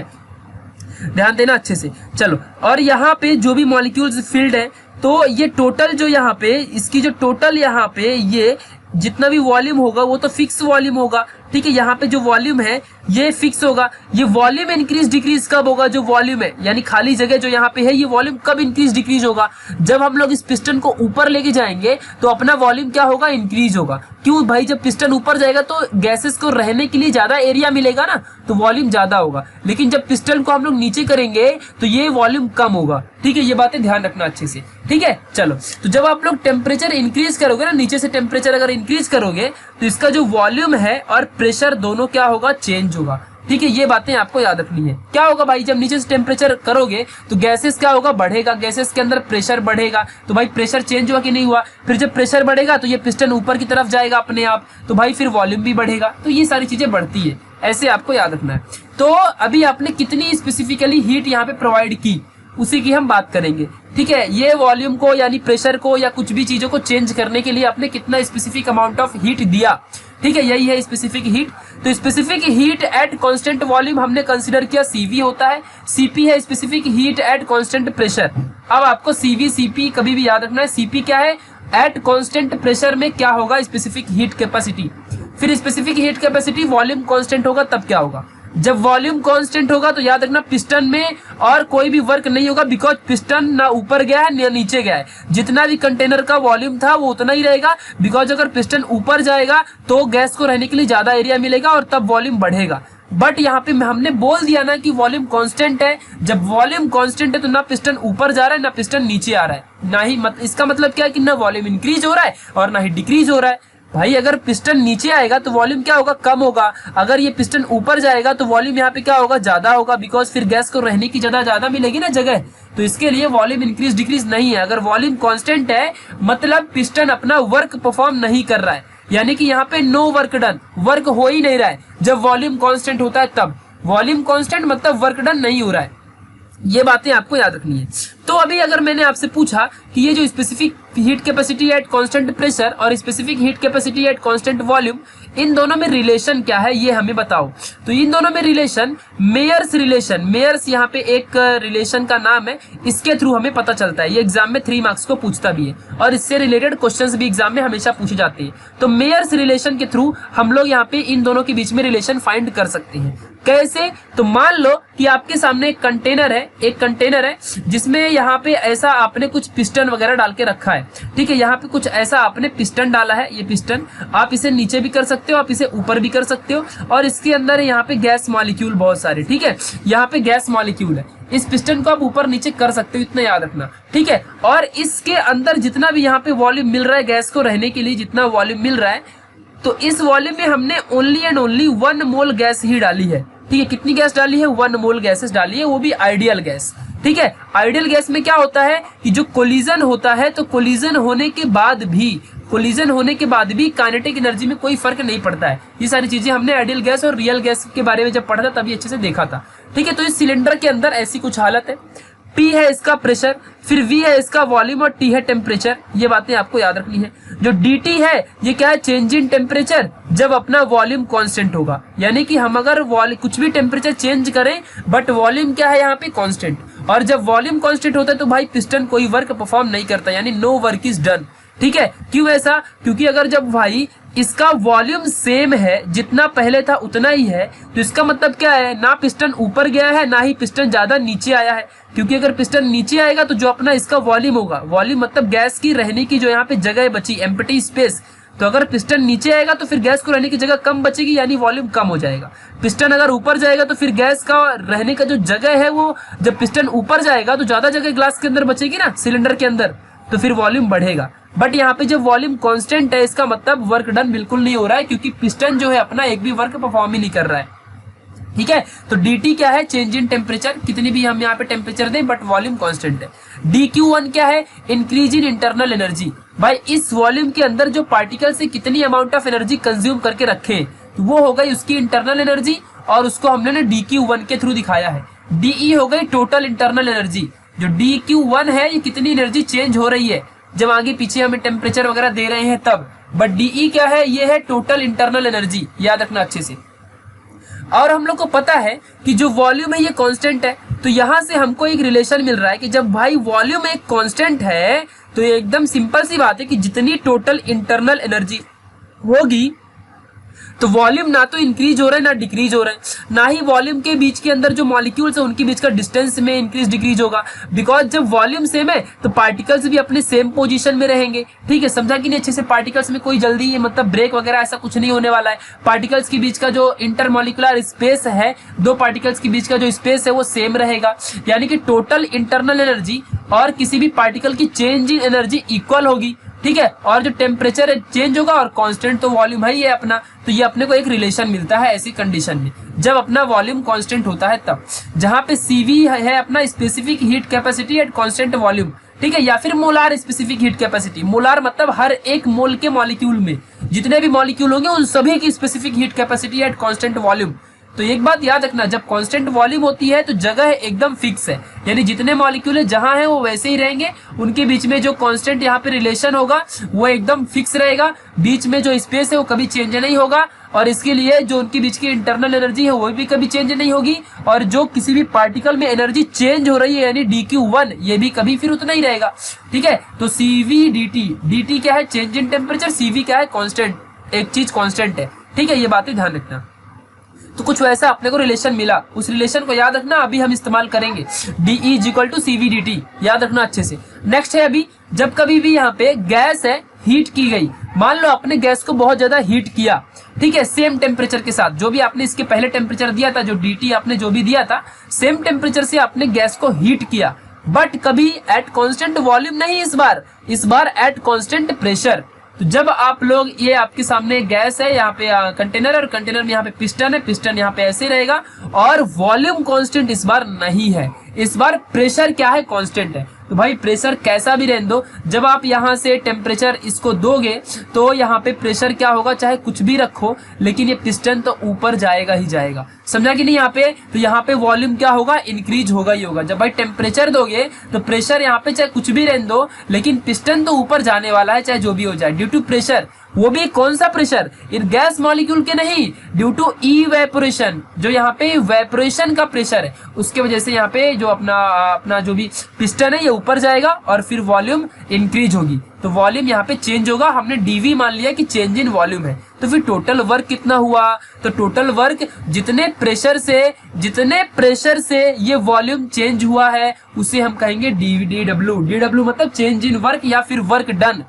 ध्यान देना अच्छे से। चलो, और यहाँ पे जो भी मॉलिक्यूल्स फील्ड है, तो ये टोटल जो यहाँ पे इसकी जो टोटल यहाँ पे ये जितना भी वॉल्यूम होगा वो तो फिक्स वॉल्यूम होगा। ठीक है, यहाँ पे जो वॉल्यूम है ये फिक्स होगा। ये वॉल्यूम इंक्रीज डिक्रीज कब होगा, जो वॉल्यूम है यानी खाली जगह जो यहाँ पे है, ये वॉल्यूम कब इंक्रीज डिक्रीज होगा, जब हम लोग इस पिस्टन को ऊपर लेके जाएंगे तो अपना वॉल्यूम क्या होगा, इंक्रीज होगा। क्यों भाई, जब पिस्टन ऊपर जाएगा तो गैसेस को रहने के लिए ज्यादा एरिया मिलेगा ना, तो वॉल्यूम ज्यादा होगा। लेकिन जब पिस्टन को हम लोग नीचे करेंगे तो ये वॉल्यूम कम होगा। ठीक है, ये बातें ध्यान रखना अच्छे से। ठीक है, चलो, तो जब आप लोग टेम्परेचर इंक्रीज करोगे ना, नीचे से टेम्परेचर अगर इंक्रीज करोगे तो इसका जो वॉल्यूम है और प्रेशर दोनों क्या होगा, चेंज होगा। ठीक है, ये बातें आपको याद रखनी है। क्या होगा भाई, जब नीचे से टेम्परेचर करोगे तो गैसेस क्या होगा, बढ़ेगा। गैसेस के अंदर प्रेशर बढ़ेगा, तो भाई प्रेशर चेंज हुआ कि नहीं हुआ। फिर जब प्रेशर बढ़ेगा तो ये पिस्टन ऊपर की तरफ जाएगा अपने आप, तो भाई फिर वॉल्यूम भी बढ़ेगा। तो ये सारी चीजें बढ़ती है, ऐसे आपको याद रखना है। तो अभी आपने कितनी स्पेसिफिकली हीट यहाँ पे प्रोवाइड की, उसी की हम बात करेंगे। ठीक है, ये वॉल्यूम को यानी प्रेशर को या कुछ भी चीजों को चेंज करने के लिए आपने कितना स्पेसिफिक अमाउंट ऑफ हीट दिया। ठीक है, यही है स्पेसिफिक हीट। तो specific heat at constant volume हमने कंसीडर किया सीवी होता है, सीपी है specific heat at constant pressure. अब आपको सीवी सीपी कभी भी याद रखना है। सीपी क्या है, एट कांस्टेंट प्रेशर में क्या होगा, स्पेसिफिक हीट कैपेसिटी। फिर specific heat capacity volume constant होगा तब क्या होगा, जब वॉल्यूम कांस्टेंट होगा तो याद रखना पिस्टन में और कोई भी वर्क नहीं होगा, बिकॉज पिस्टन ना ऊपर गया है ना नीचे गया है। जितना भी कंटेनर का वॉल्यूम था वो उतना ही रहेगा, बिकॉज अगर पिस्टन ऊपर जाएगा तो गैस को रहने के लिए ज्यादा एरिया मिलेगा और तब वॉल्यूम बढ़ेगा। बट यहाँ पे हमने बोल दिया ना कि वॉल्यूम कांस्टेंट है। जब वॉल्यूम कांस्टेंट है तो ना पिस्टन ऊपर जा रहा है ना पिस्टन नीचे आ रहा है, ना ही इसका मतलब क्या है कि ना वॉल्यूम इंक्रीज हो रहा है और ना ही डिक्रीज हो रहा है। भाई अगर पिस्टन नीचे आएगा तो वॉल्यूम क्या होगा, कम होगा। अगर ये पिस्टन ऊपर जाएगा तो वॉल्यूम यहाँ पे क्या होगा, ज्यादा होगा, बिकॉज फिर गैस को रहने की जगह ज्यादा मिलेगी ना जगह। तो इसके लिए वॉल्यूम इंक्रीज डिक्रीज नहीं है। अगर वॉल्यूम कांस्टेंट है मतलब पिस्टन अपना वर्क परफॉर्म नहीं कर रहा है, यानी कि यहाँ पे नो वर्क डन, वर्क हो ही नहीं रहा है। जब वॉल्यूम कांस्टेंट होता है तब वॉल्यूम कांस्टेंट मतलब वर्क डन नहीं हो रहा है। ये बातें आपको याद रखनी है। तो अभी अगर मैंने आपसे पूछा कि ये जो specific heat capacity at constant pressure और specific heat capacity at constant volume, इन दोनों में रिलेशन क्या है ये हमें बताओ। तो इन दोनों में रिलेशन मेयर्स रिलेशन, मेयर्स यहाँ पे एक रिलेशन का नाम है, इसके थ्रू हमें पता चलता है। ये एग्जाम में 3 मार्क्स को पूछता भी है और इससे रिलेटेड क्वेश्चंस भी एग्जाम में हमेशा पूछे जाते हैं। तो मेयर्स रिलेशन के थ्रू हम लोग यहाँ पे इन दोनों के बीच में रिलेशन फाइंड कर सकते हैं। कैसे, तो मान लो कि आपके सामने एक कंटेनर है जिसमें यहाँ पे ऐसा आपने कुछ पिस्टन वगैरह डाल के रखा है। ठीक है, यहाँ पे कुछ ऐसा आपने पिस्टन डाला है। ये पिस्टन आप इसे नीचे भी कर सकते हो, आप इसे ऊपर भी कर सकते हो, और इसके अंदर यहाँ पे गैस मॉलिक्यूल बहुत सारे। ठीक है, यहाँ पे गैस मॉलिक्यूल है। इस पिस्टन को आप ऊपर नीचे कर सकते हो, इतना याद रखना। ठीक है, और इसके अंदर जितना भी यहाँ पे वॉल्यूम मिल रहा है गैस को रहने के लिए, जितना वॉल्यूम मिल रहा है, तो इस वॉल्यूम में हमने only and only 1 mole gas ही डाली है। ठीक है, कितनी गैस डाली है, 1 मोल गैसेस डाली है, वो भी आइडियल गैस। ठीक है, आइडियल गैस में क्या होता है कि जो कोलिजन होता है, तो कोलिजन होने के बाद भी काइनेटिक एनर्जी में कोई फर्क नहीं पड़ता है। ये सारी चीजें हमने आइडियल गैस और रियल गैस के बारे में जब पढ़ा था तभी अच्छे से देखा था। ठीक है, तो इस सिलेंडर के अंदर ऐसी कुछ हालत है। P है इसका प्रेशर, फिर V है इसका वॉल्यूम और T है टेम्परेचर। ये बातें आपको याद रखनी है। जो dt है ये क्या है, चेंज इन टेम्परेचर जब अपना वॉल्यूम कांस्टेंट होगा, यानी कि हम अगर कुछ भी टेम्परेचर चेंज करें बट वॉल्यूम क्या है यहाँ पे कांस्टेंट, और जब वॉल्यूम कांस्टेंट होता है तो भाई पिस्टन कोई वर्क परफॉर्म नहीं करता, यानी नो वर्क इज डन। ठीक है, क्यों ऐसा? क्योंकि अगर जब भाई इसका वॉल्यूम सेम है, जितना पहले था उतना ही है, तो इसका मतलब क्या है, ना पिस्टन ऊपर गया है ना ही पिस्टन ज्यादा नीचे आया है। क्योंकि अगर पिस्टन नीचे आएगा तो जो अपना इसका वॉल्यूम होगा, वॉल्यूम मतलब गैस की रहने की जो यहाँ पे जगह बची, एम्प्टी स्पेस, तो अगर पिस्टन नीचे आएगा तो फिर गैस को रहने की जगह कम बचेगी, यानी वॉल्यूम कम हो जाएगा। पिस्टन अगर ऊपर जाएगा तो फिर गैस का रहने का जो जगह है, वो जब पिस्टन ऊपर जाएगा तो ज्यादा जगह ग्लास के अंदर बचेगी ना, सिलेंडर के अंदर, तो फिर वॉल्यूम बढ़ेगा। बट यहाँ पे जब वॉल्यूम कांस्टेंट है, इसका मतलब वर्क डन बिल्कुल नहीं हो रहा है, क्योंकि पिस्टन जो है अपना एक भी वर्क परफॉर्म ही नहीं कर रहा है। ठीक है, तो dt क्या है, चेंज इन टेम्परेचर, कितनी भी हम यहाँ पे टेम्परेचर दें बट वॉल्यूम कांस्टेंट है। dq1 क्या है, इंक्रीज इन इंटरनल एनर्जी। भाई इस वॉल्यूम के अंदर जो पार्टिकल से कितनी अमाउंट ऑफ एनर्जी कंज्यूम करके रखे, तो वो हो गई उसकी इंटरनल एनर्जी, और उसको हमने ना dq1 के थ्रू दिखाया है। de हो गई टोटल इंटरनल एनर्जी। जो dq1 है ये कितनी एनर्जी चेंज हो रही है जब आगे पीछे हमें टेम्परेचर वगैरह दे रहे हैं तब, बट de क्या है, ये है टोटल इंटरनल एनर्जी, याद रखना अच्छे से। और हम लोग को पता है कि जो वॉल्यूम है ये कांस्टेंट है, तो यहां से हमको एक रिलेशन मिल रहा है कि जब भाई वॉल्यूम एक कांस्टेंट है तो ये एकदम सिंपल सी बात है कि जितनी टोटल इंटरनल एनर्जी होगी, तो वॉल्यूम ना तो इंक्रीज हो रहा है ना डिक्रीज हो रहा है, ना ही वॉल्यूम के बीच के अंदर जो मॉलिक्यूल्स है उनके बीच का डिस्टेंस में इंक्रीज डिक्रीज होगा, बिकॉज जब वॉल्यूम सेम है तो पार्टिकल्स भी अपने सेम पोजीशन में रहेंगे। ठीक है, समझा कि नहीं अच्छे से? पार्टिकल्स में कोई जल्दी मतलब ब्रेक वगैरह ऐसा कुछ नहीं होने वाला है। पार्टिकल्स के बीच का जो इंटरमॉलिक्यूलर स्पेस है, दो पार्टिकल्स के बीच का जो स्पेस है वो सेम रहेगा, यानी कि टोटल इंटरनल एनर्जी और किसी भी पार्टिकल की चेंज इन एनर्जी इक्वल होगी। ठीक है, और जो टेम्परेचर चेंज होगा और कांस्टेंट तो वॉल्यूम है ही है अपना, तो ये अपने को एक रिलेशन मिलता है ऐसी कंडीशन में जब अपना वॉल्यूम कांस्टेंट होता है तब, जहां पे CV है अपना specific heat capacity at constant volume. ठीक है, या फिर molar specific heat capacity. Molar मतलब हर एक मोल के मॉलिक्यूल में जितने भी मॉलिक्यूल होंगे उन सभी की specific heat capacity at constant volume. तो एक बात याद रखना, जब कांस्टेंट वॉल्यूम होती है तो जगह एकदम फिक्स है, यानी जितने मॉलिक्यूल है जहां है वो वैसे ही रहेंगे, उनके बीच में जो कांस्टेंट यहाँ पे रिलेशन होगा वो एकदम फिक्स रहेगा, बीच में जो स्पेस है वो कभी चेंज नहीं होगा, और इसके लिए जो उनके बीच की इंटरनल एनर्जी है वो भी कभी चेंज नहीं होगी, और जो किसी भी पार्टिकल में एनर्जी चेंज हो रही है यानी dq1 ये भी कभी फिर उतना ही रहेगा। ठीक है, तो CV dt क्या है, चेंज इन टेम्परेचर, CV क्या है, कांस्टेंट, एक चीज कांस्टेंट है। ठीक है, ये बातें ध्यान रखना। तो कुछ वैसा अपने को रिलेशन मिला, उस रिलेशन को याद रखना, अभी हम इस्तेमाल करेंगे DE = CV dt, याद रखना अच्छे से। नेक्स्ट है, अभी जब कभी भी यहाँ पे गैस है हीट की गई, मान लो आपने गैस को बहुत ज्यादा हीट किया, ठीक है, सेम टेम्परेचर के साथ, जो भी आपने इसके पहले टेम्परेचर दिया था, जो dt आपने जो भी दिया था, सेम टेम्परेचर से आपने गैस को हीट किया, बट कभी एट कांस्टेंट वॉल्यूम नहीं, इस बार एट कांस्टेंट प्रेशर। तो जब आप लोग, ये आपके सामने गैस है यहाँ पे कंटेनर, और कंटेनर में यहाँ पे पिस्टन है, पिस्टन यहाँ पे ऐसे रहेगा, और वॉल्यूम कांस्टेंट इस बार नहीं है, इस बार प्रेशर क्या है, कांस्टेंट है। तो भाई प्रेशर कैसा भी रहने दो, जब आप यहाँ से टेम्परेचर इसको दोगे तो यहाँ पे प्रेशर क्या होगा, चाहे कुछ भी रखो लेकिन ये पिस्टन तो ऊपर जाएगा ही जाएगा, समझा कि नहीं? यहाँ पे तो यहाँ पे वॉल्यूम क्या होगा, इंक्रीज होगा ही होगा। जब भाई टेम्परेचर दोगे तो प्रेशर यहाँ पे चाहे कुछ भी रहने दो लेकिन पिस्टन तो ऊपर जाने वाला है, चाहे जो भी हो जाए, ड्यू टू प्रेशर। वो भी कौन सा प्रेशर, इन गैस मॉलिक्यूल के नहीं, ड्यू टू इवेपोरेशन, जो यहाँ पे इवेपोरेशन का प्रेशर है, उसके वजह से यहाँ पे जो अपना जो भी पिस्टन है ये ऊपर जाएगा और फिर वॉल्यूम इंक्रीज होगी, तो वॉल्यूम यहाँ पे चेंज होगा। हमने डीवी मान लिया कि चेंज इन वॉल्यूम है, तो फिर टोटल वर्क कितना हुआ, तो टोटल वर्क जितने प्रेशर से ये वॉल्यूम चेंज हुआ है उसे हम कहेंगे DW मतलब चेंज इन वर्क या फिर वर्क डन,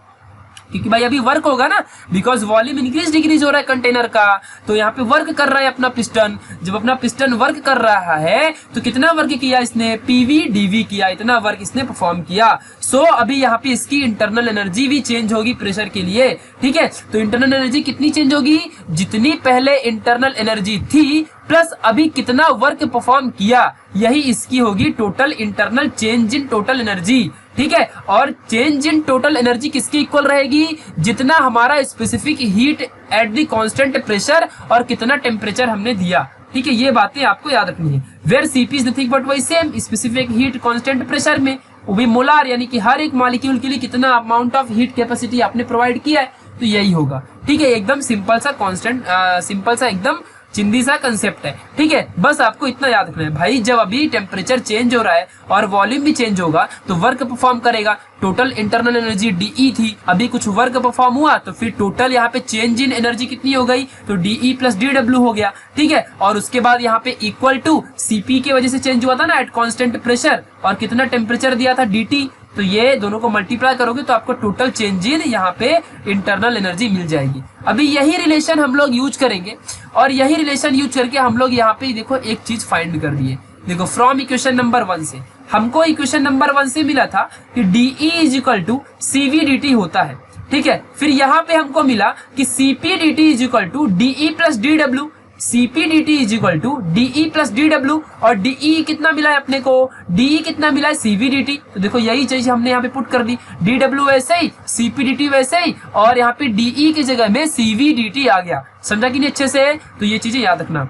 क्योंकि भाई अभी वर्क होगा ना, बिकॉज वॉल्यूम इंक्रीज डिक्रीज हो रहा है कंटेनर का, तो यहाँ पे वर्क कर रहा है अपना पिस्टन। जब अपना पिस्टन वर्क कर रहा है तो कितना वर्क किया इसने, PV DV किया, इतना वर्क इसने परफॉर्म किया। सो अभी यहाँ पे इसकी इंटरनल एनर्जी भी चेंज होगी प्रेशर के लिए, ठीक है। तो इंटरनल एनर्जी कितनी चेंज होगी, जितनी पहले इंटरनल एनर्जी थी प्लस अभी कितना वर्क परफॉर्म किया, यही इसकी होगी total internal change in total energy, ठीक है। और चेंज इन टोटल एनर्जी किसकी इक्वल रहेगी, जितना हमारा specific heat at the constant pressure और कितना टेम्परेचर हमने दिया, ठीक है। ये बातें आपको याद रखनी है। Where CP is nothing but वही same specific heat constant pressure में, वो भी मोलार, यानी कि हर एक मॉलिक्यूल के लिए कितना अमाउंट ऑफ हीट कैपेसिटी आपने प्रोवाइड किया है, तो यही होगा। ठीक है, एकदम सिंपल सा कांस्टेंट, सिंपल सा एकदम चिंदी सा कंसेप्ट है। ठीक है, बस आपको इतना याद रखना है भाई, जब अभी टेम्परेचर चेंज हो रहा है और वॉल्यूम भी चेंज होगा तो वर्क परफॉर्म करेगा। टोटल इंटरनल एनर्जी डीई थी, अभी कुछ वर्क परफॉर्म हुआ तो फिर टोटल यहाँ पे चेंज इन एनर्जी कितनी हो गई, तो डीई प्लस डी डब्ल्यू हो गया। ठीक है, और उसके बाद यहाँ पे इक्वल टू सीपी की वजह से चेंज हुआ था ना एट कांस्टेंट प्रेशर, और कितना टेम्परेचर दिया था डीटी, तो ये दोनों को मल्टीप्लाई करोगे तो आपको टोटल चेंज इन यहाँ पे इंटरनल एनर्जी मिल जाएगी। अभी यही रिलेशन हम लोग यूज करेंगे, और यही रिलेशन यूज करके हम लोग यहाँ पे देखो एक चीज फाइंड कर दिए। देखो फ्रॉम इक्वेशन नंबर 1 से हमको इक्वेशन नंबर 1 से मिला था कि DE is equal to CV D होता है। ठीक है, फिर यहाँ पे हमको मिला कि CP D T is equal to DE plus D W, CP D T is equal to DE plus D W, और डीई कितना मिला है अपने को, डीई कितना मिला है सीवी डी टी, तो देखो यही चीज हमने यहाँ पे पुट कर दी, डी डब्ल्यू वैसे ही, सीपी डी टी वैसे ही, और यहाँ पे डीई की जगह में सीवी डी टी आ गया। समझा कि नहीं अच्छे से, तो ये चीजें याद रखना।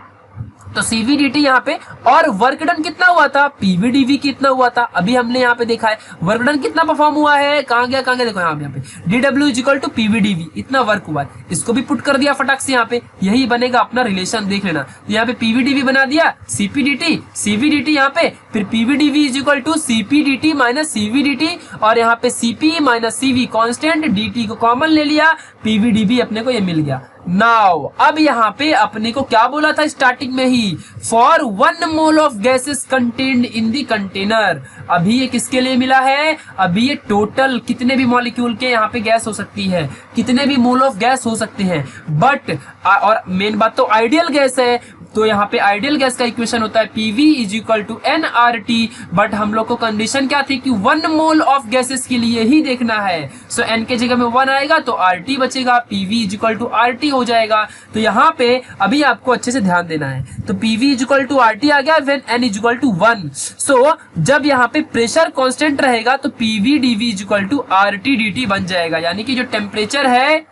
तो सीवीडीटी यहाँ पे, और वर्क डन कितना हुआ था, पीवीडीवी कितना हुआ था, अभी हमने यहाँ पे देखा है वर्क डन कितना परफॉर्म हुआ है, कहाँ गया देखो यहाँ पे डीडब्ल्यू इज इक्वल टू पीवीडीवी, इतना वर्क हुआ है, इसको भी पुट कर दिया फटाक से यहाँ पे, यही बनेगा अपना रिलेशन, देख लेना। यहाँ पे पीवीडीवी बना दिया, सीपीडीटी सीवीडीटी यहाँ पे, फिर PVDV is equal to CPDT minus CVDT, और यहाँ पे CP minus CV constant, DT को कॉमन ले लिया, पीवीडीवी अपने को ये मिल गया। नाउ अब यहाँ पे अपने को क्या बोला था स्टार्टिंग में ही, for 1 mole of gases contained in the container, अभी ये किसके लिए मिला है, अभी ये टोटल कितने भी मॉलिक्यूल के यहाँ पे गैस हो सकती है, कितने भी मोल ऑफ गैस हो सकते हैं, बट और मेन बात तो आइडियल गैस है, तो यहाँ पे आइडियल गैस का इक्वेशन होता है PV is equal to nRT, but हम लोग को कंडीशन क्या थी कि 1 मोल ऑफ गैसेस के लिए ही देखना है, सो n के जगह में 1 आएगा तो RT बचेगा, PV is equal to RT हो जाएगा। तो यहाँ पे अभी आपको अच्छे से ध्यान देना है, तो PV is equal to RT आ गया when n is equal to 1, so जब यहाँ पे प्रेशर कांस्टेंट रहेगा तो PV dV is equal to RT dt बन जाएगा, यानी कि जो टेम्परेचर है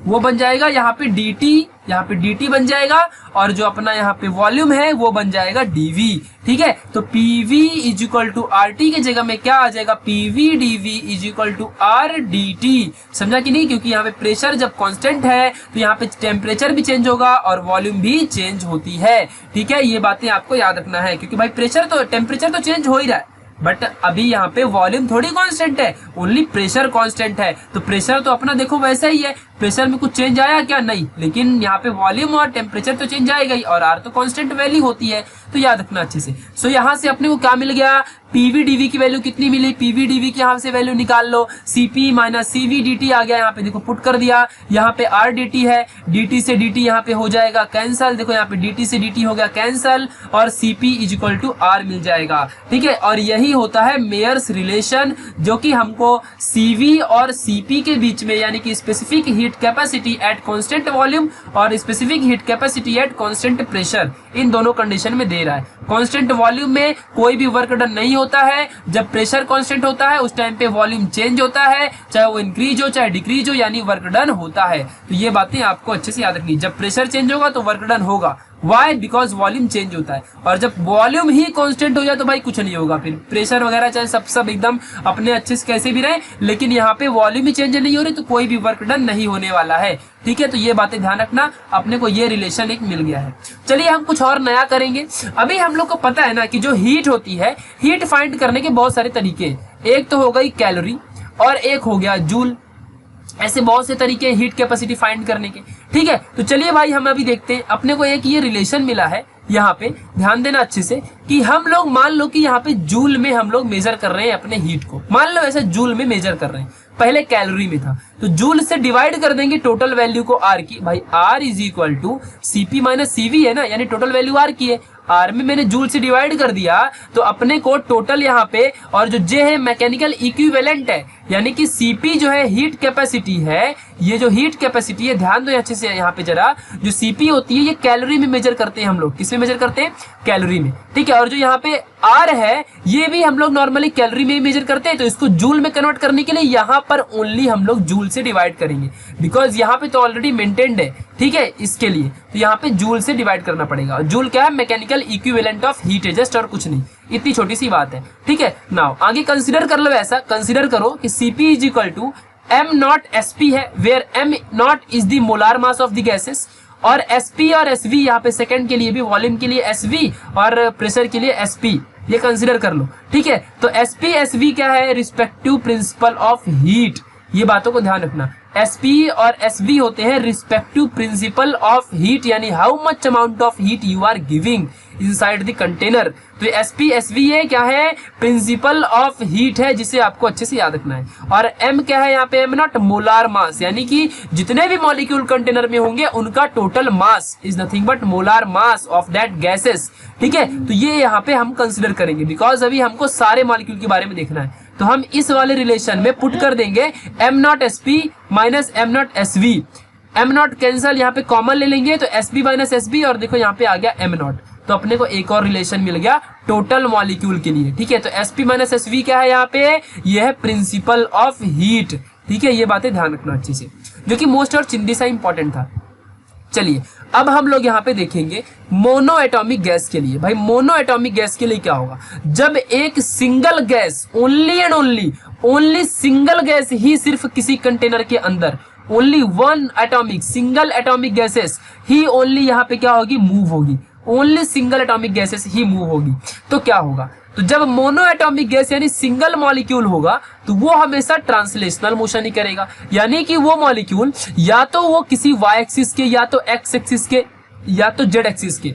वो बन जाएगा यहाँ पे dt, यहाँ पे dt बन जाएगा, और जो अपना यहाँ पे वॉल्यूम है वो बन जाएगा dv। ठीक है, तो PV is equal to RT के जगह में क्या आ जाएगा, PV dV is equal to R dt। समझा कि नहीं, क्योंकि यहाँ पे प्रेशर जब कांस्टेंट है तो यहाँ पे टेम्परेचर भी चेंज होगा और वॉल्यूम भी चेंज होती है। ठीक है, ये बातें आपको याद रखना है, क्योंकि भाई प्रेशर तो टेम्परेचर तो चेंज हो ही रहा है, बट अभी यहाँ पे वॉल्यूम थोड़ी कांस्टेंट है, ओनली प्रेशर कांस्टेंट है, तो प्रेशर तो अपना देखो वैसा ही है, प्रेशर में कुछ चेंज आया क्या, नहीं, लेकिन यहाँ पे वॉल्यूम और टेम्परेचर तो चेंज आएगा ही, और आर तो कांस्टेंट वैल्यू होती है, तो याद रखना अच्छे से। सो यहाँ से अपने को क्या मिल गया, PVDV की वैल्यू कितनी मिली, PVDV की यहाँ से वैल्यू निकाल लो, CP माइनस CVDT आ गया, यहाँ पे देखो पुट कर दिया, यहाँ पे RDT है, DT से DT यहाँ पे हो जाएगा कैंसल, देखो यहाँ पे DT से DT हो गया कैंसल, और CP is equal to R मिल जाएगा। ठीक है, और यही होता है मेयर्स रिलेशन, जो कि हमको CV और CP के बीच में, यानी कि specific heat capacity at constant volume और specific heat capacity at constant pressure, इन दोनों कंडीशन में दे रहा है। कांस्टेंट वॉल्यूम में कोई भी वर्क डन नहीं होता है, जब प्रेशर कांस्टेंट होता है उस टाइम पे वॉल्यूम चेंज होता है, चाहे वो इंक्रीज हो चाहे डिक्रीज हो, यानी वर्क डन होता है। तो ये बातें आपको अच्छे से याद रखनी, जब प्रेशर चेंज होगा तो वर्क डन होगा, वाई, बिकॉज वॉल्यूम चेंज होता है, और जब वॉल्यूम ही कांस्टेंट हो जाए तो भाई कुछ नहीं होगा, फिर प्रेशर वगैरह चाहे सब एकदम अपने अच्छे से कैसे भी रहे, लेकिन यहाँ पे वॉल्यूम ही चेंज नहीं हो रही तो कोई भी वर्क डन नहीं होने वाला है। ठीक है, तो ये बातें ध्यान रखना, अपने को ये रिलेशन एक मिल गया है। चलिए हम कुछ और नया करेंगे। अभी हम लोग को पता है ना कि जो हीट होती है, हीट फाइंड करने के बहुत सारे तरीके, एक तो हो गई कैलोरी और एक हो गया जूल, ऐसे बहुत से तरीके हीट कैपेसिटी फाइंड करने के। ठीक है, तो चलिए भाई हम अभी देखते हैं, अपने को एक ये रिलेशन मिला है, यहाँ पे ध्यान देना अच्छे से, कि हम लोग मान लो कि यहाँ पे जूल में हम लोग मेजर कर रहे हैं अपने हीट को, मान लो ऐसे जूल में मेजर कर रहे हैं, पहले कैलोरी में था, तो जूल से डिवाइड कर देंगे टोटल वैल्यू को आर की, भाई R is equal to CP minus CV है ना, यानी टोटल वैल्यू आर की है, आर में मैंने जूल से डिवाइड कर दिया, तो अपने को टोटल यहाँ पे, और जो जे है मैकेनिकल इक्विवेलेंट है, यानी कि CP जो है हीट कैपेसिटी है, ये जो हीट कैपेसिटी है, ध्यान दो अच्छे से यहाँ पे जरा, जो सीपी होती है ये कैलोरी में मेजर करते हैं हम लोग। किसमें मेजर करते हैं? कैलोरी में, ठीक है। और जो यहाँ पे आर है ये भी हम लोग नॉर्मली कैलोरी में ही मेजर करते हैं, तो इसको जूल में कन्वर्ट करने के लिए यहाँ पर ओनली हम लोग जूल से डिवाइड करेंगे, बिकॉज यहाँ पे तो ऑलरेडी मेंटेन्ड है, ठीक है। इसके लिए तो यहाँ पे जूल से डिवाइड करना पड़ेगा। जूल क्या है? मैकेनिकल इक्विवेलेंट ऑफ हीट है, जस्ट, और कुछ नहीं, इतनी छोटी सी बात है, ठीक है। नाउ आगे कंसिडर कर लो, ऐसा कंसिडर करो कि Cp is equal to m naught Sp है, where m naught is the molar mass of the gases, और Sp और Sv यहाँ पे सेकंड के लिए भी, वॉल्यूम के लिए Sv और प्रेशर के लिए Sp, ये कंसिडर कर लो, ठीक है। तो Sp Sv क्या है? रिस्पेक्टिव प्रिंसिपल ऑफ हीट, ये बातों को ध्यान रखना। Sp और Sv होते हैं रिस्पेक्टिव प्रिंसिपल ऑफ हीट, यानी how much amount of heat you are giving inside the container. तो Sp Sv ये क्या है? प्रिंसिपल ऑफ हीट है, जिसे आपको अच्छे से याद रखना है। और m क्या है यहाँ पे? m नॉट मोलार मास, यानी कि जितने भी मॉलिक्यूल कंटेनर में होंगे उनका total mass is nothing but molar mass of that gases, ठीक है। तो ये यहाँ पे हम कंसिडर करेंगे, बिकॉज अभी हमको सारे मॉलिक्यूल के बारे में देखना है। तो हम इस वाले रिलेशन में पुट कर देंगे m naught Sp minus m not Sv, m not cancel, यहाँ पे कॉमन ले लेंगे तो Sp माइनस Sb, और देखो यहाँ पे आ गया m नॉट। तो अपने को एक और रिलेशन मिल गया टोटल मॉलिक्यूल के लिए, ठीक है। तो Sp माइनस Sv क्या है यहाँ पे? ये है प्रिंसिपल ऑफ हीट, ठीक है। ये बातें ध्यान रखना अच्छे से, जो कि मोस्ट और चिंदी सा इंपॉर्टेंट था। चलिए अब हम लोग यहाँ पे देखेंगे मोनो एटॉमिक गैस के लिए। भाई मोनो एटॉमिक गैस के लिए क्या होगा? जब एक single gas, only and only single gas ही सिर्फ किसी कंटेनर के अंदर, only one atomic, single atomic gases ही ओनली यहाँ पे क्या होगी? मूव होगी। ओनली सिंगल एटॉमिक गैसेस ही मूव होगी। तो क्या होगा? तो जब मोनो एटॉमिक गैस यानी सिंगल मॉलिक्यूल होगा तो वो हमेशा ट्रांसलेशनल मोशन ही करेगा, यानी कि वो मॉलिक्यूल या तो वो किसी वाई एक्सिस के, या तो एक्स एक्सिस के, या तो जेड एक्सिस के,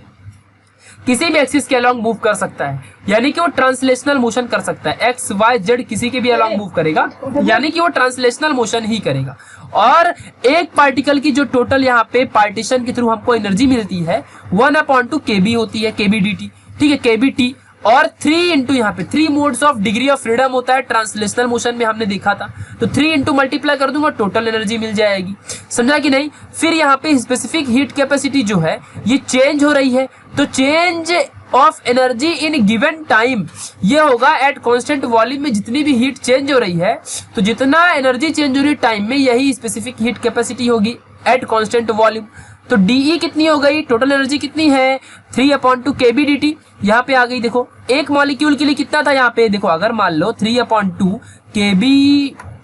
किसी भी एक्सिस के अलॉन्ग मूव कर सकता है, यानी कि वो ट्रांसलेशनल मोशन कर सकता है। एक्स वाई जेड किसी के भी अलॉन्ग मूव करेगा, यानी कि वो ट्रांसलेशनल मोशन ही करेगा। और एक पार्टिकल की जो टोटल यहाँ पे पार्टीशन के थ्रू हमको एनर्जी मिलती है 1/2 kb होती है, kb dt, ठीक है, kb t। और 3 इंटू यहाँ पे 3 modes of degree of freedom होता है ट्रांसलेशनल मोशन में, हमने देखा था। तो 3 इंटू मल्टीप्लाई कर दूंगा, टोटल एनर्जी मिल जाएगी, समझा कि नहीं। फिर यहाँ पे स्पेसिफिक हीट कैपेसिटी जो है ये चेंज हो रही है, तो change of energy in given time ये होगा एट कांस्टेंट वॉल्यूम में। जितनी भी हीट चेंज हो रही है, तो जितना एनर्जी चेंज हो रही है टाइम में, यही स्पेसिफिक हीट कैपेसिटी होगी एट कांस्टेंट वॉल्यूम। तो DE कितनी हो गई? टोटल एनर्जी कितनी है? 3/2 kb dt यहाँ पे आ गई। देखो एक मॉलिक्यूल के लिए कितना था यहाँ पे? देखो अगर मान लो 3/2 kb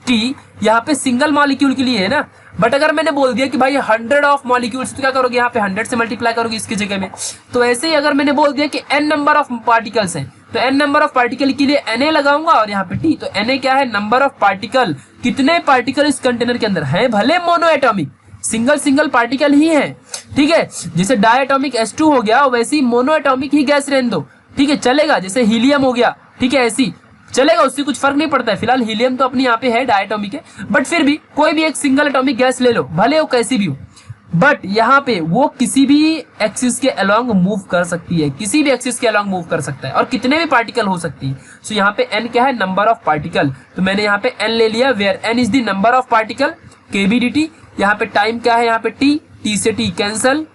t यहाँ पे सिंगल मॉलिक्यूल के लिए है ना, बट अगर मैंने बोल दिया कि भाई 100 ऑफ मॉलिक्यूल्स, तो क्या करोगे? यहाँ पे 100 से मल्टीप्लाई करोगे इसकी जगह में। तो ऐसे ही अगर मैंने बोल दिया कि n नंबर ऑफ पार्टिकल्स हैं, तो n नंबर ऑफ पार्टिकल के लिए Na लगाऊंगा, और यहाँ पे t, तो Na क्या है? नंबर ऑफ पार्टिकल, कितने पार्टिकल इस कंटेनर के अंदर है, भले मोनो एटॉमिक, सिंगल पार्टिकल ही है, ठीक है। जैसे डायटॉमिक H2 हो गया, वैसे ही मोनो एटॉमिक ही गैस रहने दो, ठीक है, चलेगा। जैसे हीलियम हो गया, ठीक है, ऐसी चलेगा, उससे कुछ फर्क नहीं पड़ता है। फिलहाल हीलियम तो अपनी यहाँ पे है, डायटॉमिक है, बट फिर भी कोई भी एक सिंगल एटॉमिक गैस ले लो, भले वो कैसी भी हो, बट यहाँ पे वो किसी भी एक्सिस के अलॉन्ग मूव कर सकती है, किसी भी एक्सिस के अलॉन्ग मूव कर सकता है, और कितने भी पार्टिकल हो सकती है। सो यहाँ पे n क्या है? Number of particle. तो मैंने यहाँ पे n ले लिया, where n is the number of particle, kb dt। यहाँ पे टाइम क्या है? यहाँ पे t से t कैंसल,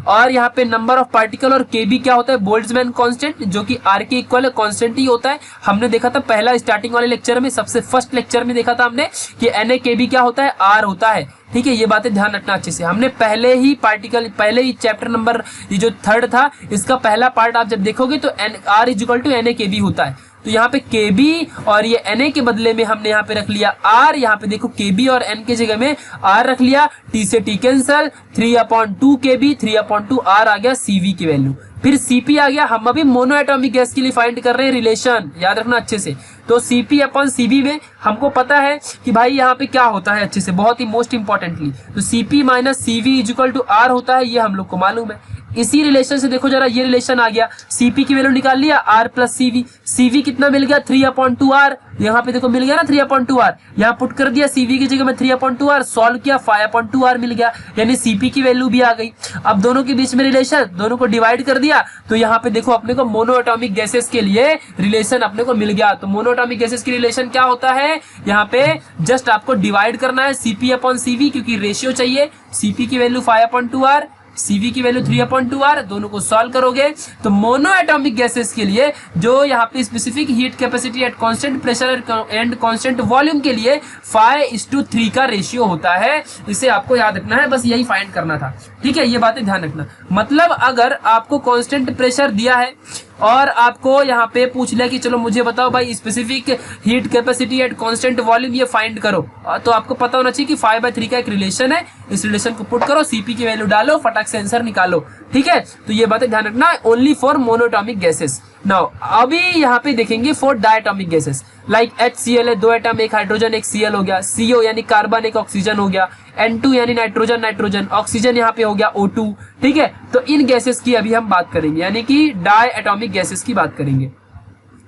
और यहाँ पे नंबर ऑफ पार्टिकल और kb क्या होता है? बोल्ट्जमैन कांस्टेंट, जो कि r के इक्वल है, कांस्टेंट ही होता है। हमने देखा था पहला स्टार्टिंग वाले लेक्चर में, सबसे फर्स्ट लेक्चर में देखा था हमने कि Na kb क्या होता है? r होता है, ठीक है। ये बातें ध्यान रखना अच्छे से। हमने पहले ही चैप्टर नंबर, ये जो 3rd था, इसका पहला पार्ट आप जब देखोगे तो r is equal to Na kb होता है। तो यहाँ पे kb और ये Na के बदले में हमने यहाँ पे रख लिया r। यहाँ पे देखो kb और n के जगह में r रख लिया, t से t कैंसल, 3/2 kb, 3/2 r आ गया cv की वैल्यू। फिर cp आ गया। हम अभी मोनो एटॉमिक गैस के लिए फाइंड कर रहे हैं रिलेशन, याद रखना अच्छे से। तो cp/cv में हमको पता है कि भाई यहाँ पे क्या होता है अच्छे से, बहुत ही मोस्ट इंपॉर्टेंटली। तो cp minus cv is equal to r होता है, ये हम लोग को मालूम है। इसी रिलेशन से देखो जरा, ये रिलेशन आ गया, Cp की वैल्यू निकाल लिया R प्लस Cv, Cv कितना मिल गया 3/2R, यहाँ पे देखो मिल गया ना 3/2R, यहाँ पुट कर दिया Cv की जगह में 3/2R, सॉल्व किया 5/2R मिल गया, यानी Cp की वैल्यू भी आ गई। अब दोनों के बीच में रिलेशन, दोनों को डिवाइड कर दिया, तो यहाँ पे देखो अपने को मोनोएटॉमिक गैसेस के लिए रिलेशन अपने को मिल गया। तो मोनोएटॉमिक गैसेस की रिलेशन क्या होता है, यहाँ पे जस्ट आपको डिवाइड करना है Cp/Cv, क्योंकि रेशियो चाहिए, Cp की वैल्यू 5/2R, Cv की वैल्यू 3/2R, दोनों को सॉल्व करोगे तो मोनोएटॉमिक गैसेस के लिए जो यहाँ पे specific heat capacity at constant pressure and constant volume के लिए 5:3 का रेशियो होता है। इसे आपको याद रखना है, बस यही फाइंड करना था, ठीक है, ये बातें ध्यान रखना। मतलब अगर आपको कांस्टेंट प्रेशर दिया है और आपको यहाँ पे पूछ लिया कि चलो मुझे बताओ भाई specific heat capacity at constant volume ये फाइंड करो, तो आपको पता होना चाहिए कि 5/3 का एक रिलेशन है, इस रिलेशन को पुट करो, Cp की वैल्यू डालो, फटाक से आंसर निकालो, ठीक है। तो ये बातें ध्यान रखना, only for monoatomic gases. Now अभी यहाँ पे देखेंगे for diatomic gases, like HCl है, 2 एटम, एक हाइड्रोजन एक Cl हो गया, CO यानी कार्बन एक ऑक्सीजन हो गया, N2 यानी नाइट्रोजन, ऑक्सीजन यहाँ पे हो गया O2, ठीक है। तो इन गैसेस की अभी हम बात करेंगे, यानी कि डाई एटॉमिक गैसेस की बात करेंगे,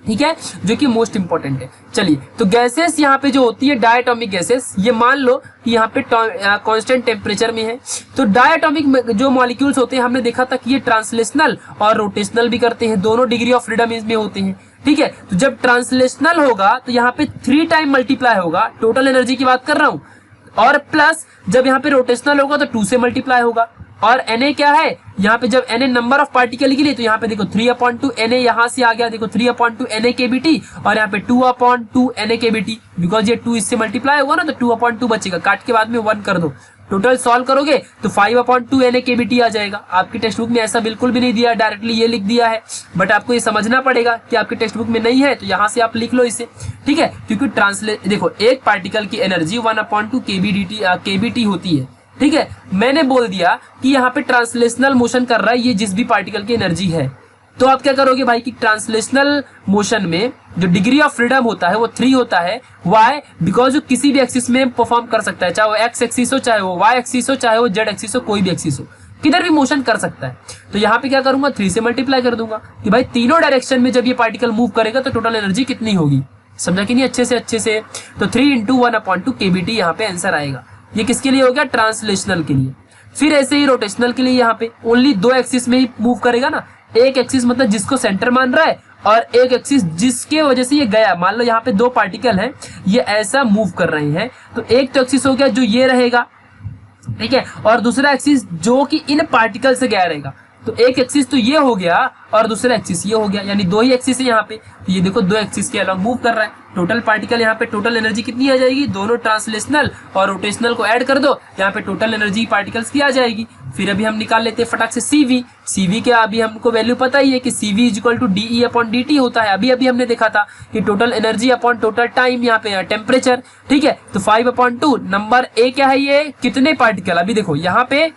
ठीक है, जो कि मोस्ट इंपॉर्टेंट है। चलिए, तो गैसेस यहाँ पे जो होती है डायटॉमिक गैसेस, ये मान लो कि यहाँ पे कांस्टेंट टेम्परेचर में है, तो डायटॉमिक जो मॉलिक्यूल्स होते हैं हमने देखा था कि ये ट्रांसलेशनल और रोटेशनल भी करते हैं, दोनों डिग्री ऑफ फ्रीडम में होते हैं, ठीक है। तो जब ट्रांसलेशनल होगा तो यहाँ पे 3 टाइम मल्टीप्लाई होगा, टोटल एनर्जी की बात कर रहा हूँ, और प्लस जब यहाँ पे रोटेशनल होगा तो 2 से मल्टीप्लाई होगा। और Na क्या है, यहाँ पे जब Na नंबर ऑफ पार्टिकल के लिए, तो यहाँ पे देखो 3/2 Na यहाँ से आ गया, देखो 3/2 NaKBT, और यहाँ पे 2/2 NaKBT, बिकॉज ये 2 इससे मल्टीप्लाई होगा ना, तो 2/2 बचेगा, काट के बाद में 1 कर दो, टोटल सॉल्व करोगे तो 5/2 NaKBT आ जाएगा। आपकी टेक्स्ट बुक में ऐसा बिल्कुल भी नहीं दिया, डायरेक्टली ये लिख दिया है, बट आपको ये समझना पड़ेगा कि आपकी टेक्स्ट बुक में नहीं है, तो यहाँ से आप लिख लो इसे, ठीक है, क्योंकि देखो एक पार्टिकल की एनर्जी 1/2 KBT होती है, ठीक है। मैंने बोल दिया कि यहाँ पे ट्रांसलेशनल मोशन कर रहा है ये जिस भी पार्टिकल की एनर्जी है, तो आप क्या करोगे भाई कि ट्रांसलेशनल मोशन में जो डिग्री ऑफ फ्रीडम होता है वो 3 होता है। वाई, बिकॉज वो किसी भी एक्सिस में परफॉर्म कर सकता है, चाहे वो एक्स एक्सिस हो, चाहे वो वाई एक्सिस हो, चाहे वो जेड एक्सिस हो, कोई भी एक्सिस हो, किधर भी मोशन कर सकता है। तो यहाँ पे क्या करूंगा, 3 से मल्टीप्लाई कर दूंगा कि भाई तीनों डायरेक्शन में जब ये पार्टिकल मूव करेगा तो टोटल एनर्जी कितनी होगी, समझा कि नहीं अच्छे से। तो 3 × 1/2 KBT यहाँ पे आंसर आएगा। ये किसके लिए हो गया, ट्रांसलेशनल के लिए। फिर ऐसे ही रोटेशनल के लिए यहाँ पे ओनली 2 एक्सिस में ही मूव करेगा ना, एक एक्सिस मतलब जिसको सेंटर मान रहा है, और एक एक्सिस जिसके वजह से ये गया, मान लो यहाँ पे 2 पार्टिकल हैं, ये ऐसा मूव कर रहे हैं, तो एक तो एक्सिस हो गया जो ये रहेगा, ठीक है, और दूसरा एक्सिस जो कि इन पार्टिकल से गया रहेगा। तो एक एक्सिस तो ये हो गया और दूसरा एक्सिस ये हो गया, यानी 2 ही एक्सिस है यहाँ पे। तो ये देखो 2 एक्सिस के अलॉन्ग मूव कर रहा है, टोटल पार्टिकल यहाँ पे टोटल एनर्जी कितनी आ जाएगी, दोनों ट्रांसलेशनल और रोटेशनल को ऐड कर दो, यहाँ पे टोटल एनर्जी पार्टिकल्स की आ जाएगी। फिर अभी हम निकाल लेते हैं फटाक से CV के, अभी हमको वैल्यू पता ही है कि CV = dE/dt होता है। अभी हमने देखा था कि total energy upon total time, यहाँ पे टेम्परेचर, ठीक है। तो 5/2 नंबर ए क्या है, ये कितने पार्टिकल, अभी देखो यहाँ पे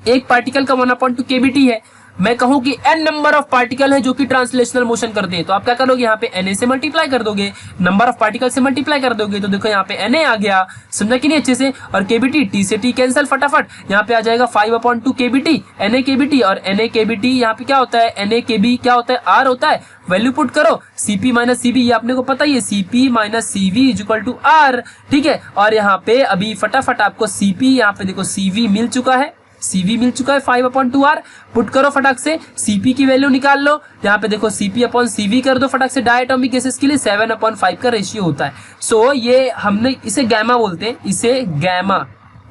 एक पार्टिकल का 1/2 KBT है, मैं कहूं कि n नंबर ऑफ पार्टिकल है जो कि ट्रांसलेशनल मोशन करते हैं, तो आप क्या करोगे, यहाँ पे Na से मल्टीप्लाई कर दोगे, नंबर ऑफ पार्टिकल से मल्टीप्लाई कर दोगे, तो देखो यहाँ पे Na आ गया, समझा कि नहीं अच्छे से। और KBT, T से T कैंसिल फटाफट, यहाँ पे आ जाएगा 5/2 KBT, NaKBT, और NaKBT यहाँ पे क्या होता है, NaKB क्या होता है, R होता है, वैल्यू पुट करो, Cp - Cv, ये आपने को पता ही है, Cp - Cv = R, ठीक है। और यहाँ पे अभी फटाफट आपको Cp, यहाँ पे देखो CV मिल चुका है, 5/2R, पुट करो फटाक से, Cp की वैल्यू निकाल लो, यहाँ पे देखो Cp/Cv कर दो फटाक से, डायटॉमिक गैसेस के लिए 7/5 का रेशियो होता है। सो ये हमने इसे गैमा बोलते हैं, इसे गैमा,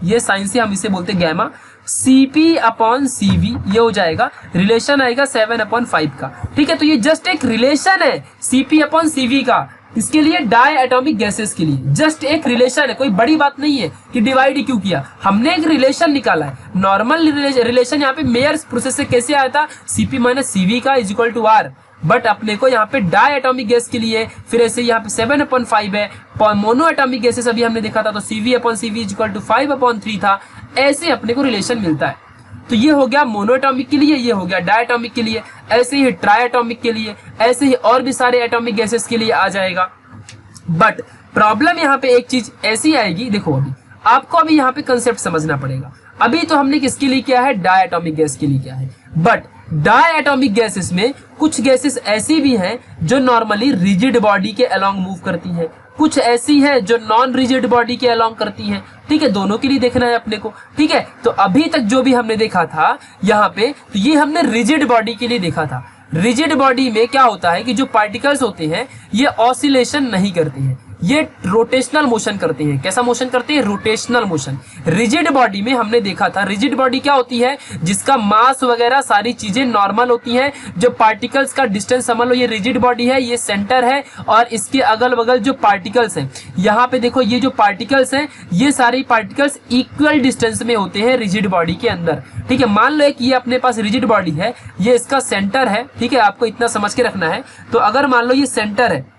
ये साइंस से हम इसे बोलते हैं गैमा। Cp/Cv ये हो जाएगा, रिलेशन आएगा 7/5 का, ठीक है। तो ये जस्ट एक रिलेशन है Cp/Cv का, इसके लिए डाई एटॉमिक गैसेस के लिए जस्ट एक रिलेशन है, कोई बड़ी बात नहीं है कि डिवाइड ही क्यों किया, हमने एक रिलेशन निकाला है। नॉर्मल रिलेशन यहाँ पे मेयर्स प्रोसेस से कैसे आया था, Cp - Cv का = R, बट अपने को यहाँ पे डाई एटॉमिक गैस के लिए फिर ऐसे यहाँ पे 7/5 है। मोनो एटॉमिक गैसेस अभी हमने देखा था तो Cv/Cv = 5/3 था, ऐसे अपने को रिलेशन मिलता है। तो ये हो गया मोनोएटॉमिक के लिए, ये हो गया डायटॉमिक के लिए, ऐसे ही ट्राइएटॉमिक के लिए, ऐसे ही और भी सारे एटॉमिक गैसेस के लिए आ जाएगा। बट प्रॉब्लम यहाँ पे एक चीज ऐसी आएगी, देखो अभी आपको अभी यहाँ पे कंसेप्ट समझना पड़ेगा। अभी तो हमने किसके लिए किया है, डायटॉमिक गैस के लिए किया है, बट डायटॉमिक गैसेस में कुछ गैसेस ऐसी भी हैं जो नॉर्मली रिजिड बॉडी के अलोंग मूव करती है, कुछ ऐसी है जो नॉन रिजिड बॉडी के अलोंग करती है। ठीक है, दोनों के लिए देखना है अपने को। ठीक है, तो अभी तक जो भी हमने देखा था यहाँ पे, तो ये हमने रिजिड बॉडी के लिए देखा था। रिजिड बॉडी में क्या होता है कि जो पार्टिकल्स होते हैं ये ऑसिलेशन नहीं करते हैं, ये रोटेशनल मोशन करते हैं। कैसा मोशन करते हैं? Rotational motion. रिजिड बॉडी में हमने देखा था, रिजिड बॉडी क्या होती है? जिसका मास वगैरह सारी चीजें नॉर्मल होती हैं। जो पार्टिकल्स का डिस्टेंस समझ लो, ये रिजिड बॉडी है, ये सेंटर है और इसके अगल बगल जो पार्टिकल्स हैं, यहाँ पे देखो ये जो पार्टिकल्स हैं ये सारे पार्टिकल्स इक्वल डिस्टेंस में होते हैं रिजिड बॉडी के अंदर। ठीक है, मान लो कि ये अपने पास रिजिड बॉडी है, ये इसका सेंटर है। ठीक है, आपको इतना समझ के रखना है। तो अगर मान लो ये सेंटर है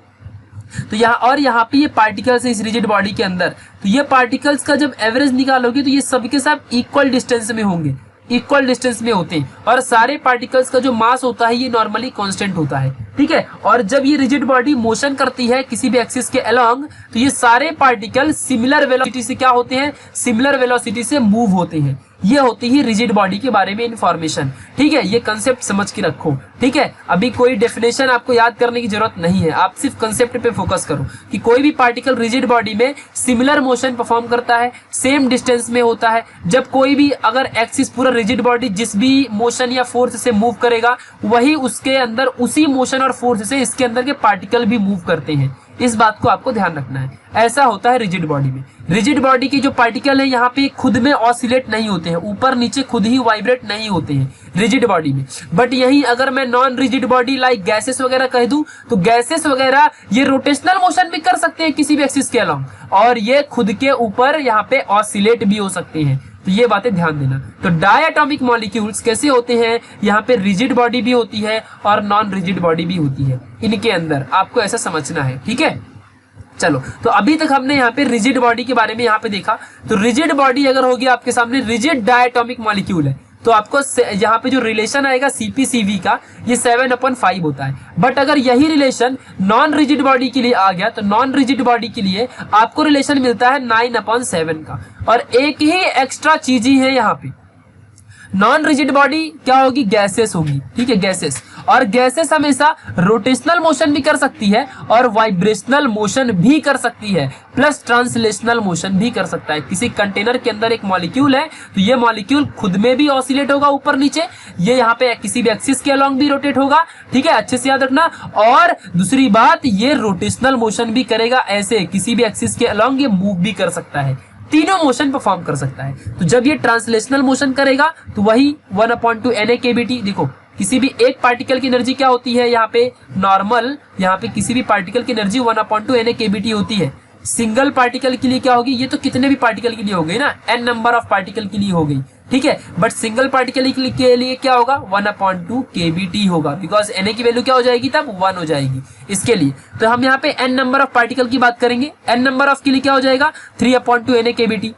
तो यहाँ पे ये पार्टिकल्स है इस रिजिड बॉडी के अंदर, तो ये पार्टिकल्स का जब एवरेज निकालोगे तो ये सबके सब इक्वल डिस्टेंस में होंगे, इक्वल डिस्टेंस में होते हैं। और सारे पार्टिकल्स का जो मास होता है ये नॉर्मली कांस्टेंट होता है। ठीक है, और जब ये रिजिड बॉडी मोशन करती है किसी भी एक्सिस के अलोंग, तो ये सारे पार्टिकल सिमिलर वेलोसिटी से क्या होते हैं? सिमिलर वेलोसिटी से मूव होते हैं। ये होती है रिजिड बॉडी के बारे में इंफॉर्मेशन। ठीक है, ये कंसेप्ट समझ के रखो। ठीक है, अभी कोई डेफिनेशन आपको याद करने की जरूरत नहीं है, आप सिर्फ कंसेप्ट पे फोकस करो कि कोई भी पार्टिकल रिजिड बॉडी में सिमिलर मोशन परफॉर्म करता है, सेम डिस्टेंस में होता है। जब कोई भी अगर एक्सिस पूरा रिजिड बॉडी जिस भी मोशन या फोर्स से मूव करेगा, वही उसके अंदर उसी मोशन और फोर्स से इसके अंदर के पार्टिकल भी मूव करते हैं। इस बात को आपको ध्यान रखना है। ऐसा होता है रिजिड बॉडी में। रिजिड बॉडी की जो पार्टिकल है यहाँ पे खुद में ऑसिलेट नहीं होते हैं, ऊपर नीचे खुद ही वाइब्रेट नहीं होते हैं रिजिड बॉडी में। बट यही अगर मैं non rigid body like gases वगैरह कह दूं, तो गैसेस वगैरह ये रोटेशनल मोशन भी कर सकते हैं किसी भी एक्सिस के अलोंग, और ये खुद के ऊपर यहाँ पे ऑसिलेट भी हो सकते हैं। तो ये बातें ध्यान देना। तो डायटॉमिक मॉलिक्यूल्स कैसे होते हैं? यहाँ पे रिजिड बॉडी भी होती है और नॉन रिजिड बॉडी भी होती है इनके अंदर, आपको ऐसा समझना है। ठीक है, चलो, तो अभी तक हमने यहाँ पे रिजिड बॉडी के बारे में यहाँ पे देखा। तो रिजिड बॉडी अगर होगी आपके सामने, रिजिड डायटॉमिक मॉलिक्यूल है, तो आपको यहाँ पे जो रिलेशन आएगा CP/CV का, ये 7/5 होता है। बट अगर यही रिलेशन नॉन रिजिड बॉडी के लिए आ गया, तो नॉन रिजिड बॉडी के लिए आपको रिलेशन मिलता है 9/7 का। और एक ही एक्स्ट्रा चीज ही है यहाँ पे, नॉन रिजिड बॉडी क्या होगी? गैसेस होगी। ठीक है, गैसेस। और गैसेस हमेशा रोटेशनल मोशन भी कर सकती है और वाइब्रेशनल मोशन भी कर सकती है, प्लस ट्रांसलेशनल मोशन भी कर सकता है। किसी कंटेनर के अंदर एक मॉलिक्यूल है, तो ये मॉलिक्यूल खुद में भी ऑसिलेट होगा ऊपर नीचे, ये यहाँ पे किसी भी एक्सिस के अलोंग भी रोटेट होगा। ठीक है, अच्छे से याद रखना। और दूसरी बात, ये रोटेशनल मोशन भी करेगा, ऐसे किसी भी एक्सिस के अलोंग ये मूव भी कर सकता है, तीनों मोशन परफॉर्म कर सकता है। तो जब ये ट्रांसलेशनल मोशन करेगा तो वही 1/2 NA/kBT। देखो, किसी भी एक पार्टिकल की एनर्जी क्या होती है यहाँ पे? नॉर्मल, यहाँ पे किसी भी पार्टिकल की एनर्जी 1/2 NA/kBT होती है। सिंगल पार्टिकल के लिए क्या होगी? ये तो कितने भी पार्टिकल के लिए हो गई ना, n नंबर ऑफ पार्टिकल के लिए हो गई। ठीक है, बट सिंगल पार्टिकल के लिए क्या होगा? 1/2 kBT होगा, बिकॉज Na की वैल्यू क्या हो जाएगी? तब 1 हो जाएगी इसके लिए। तो हम यहाँ पे n नंबर ऑफ पार्टिकल की बात करेंगे, n नंबर ऑफ के लिए क्या हो जाएगा? 3/2 NA/kBT।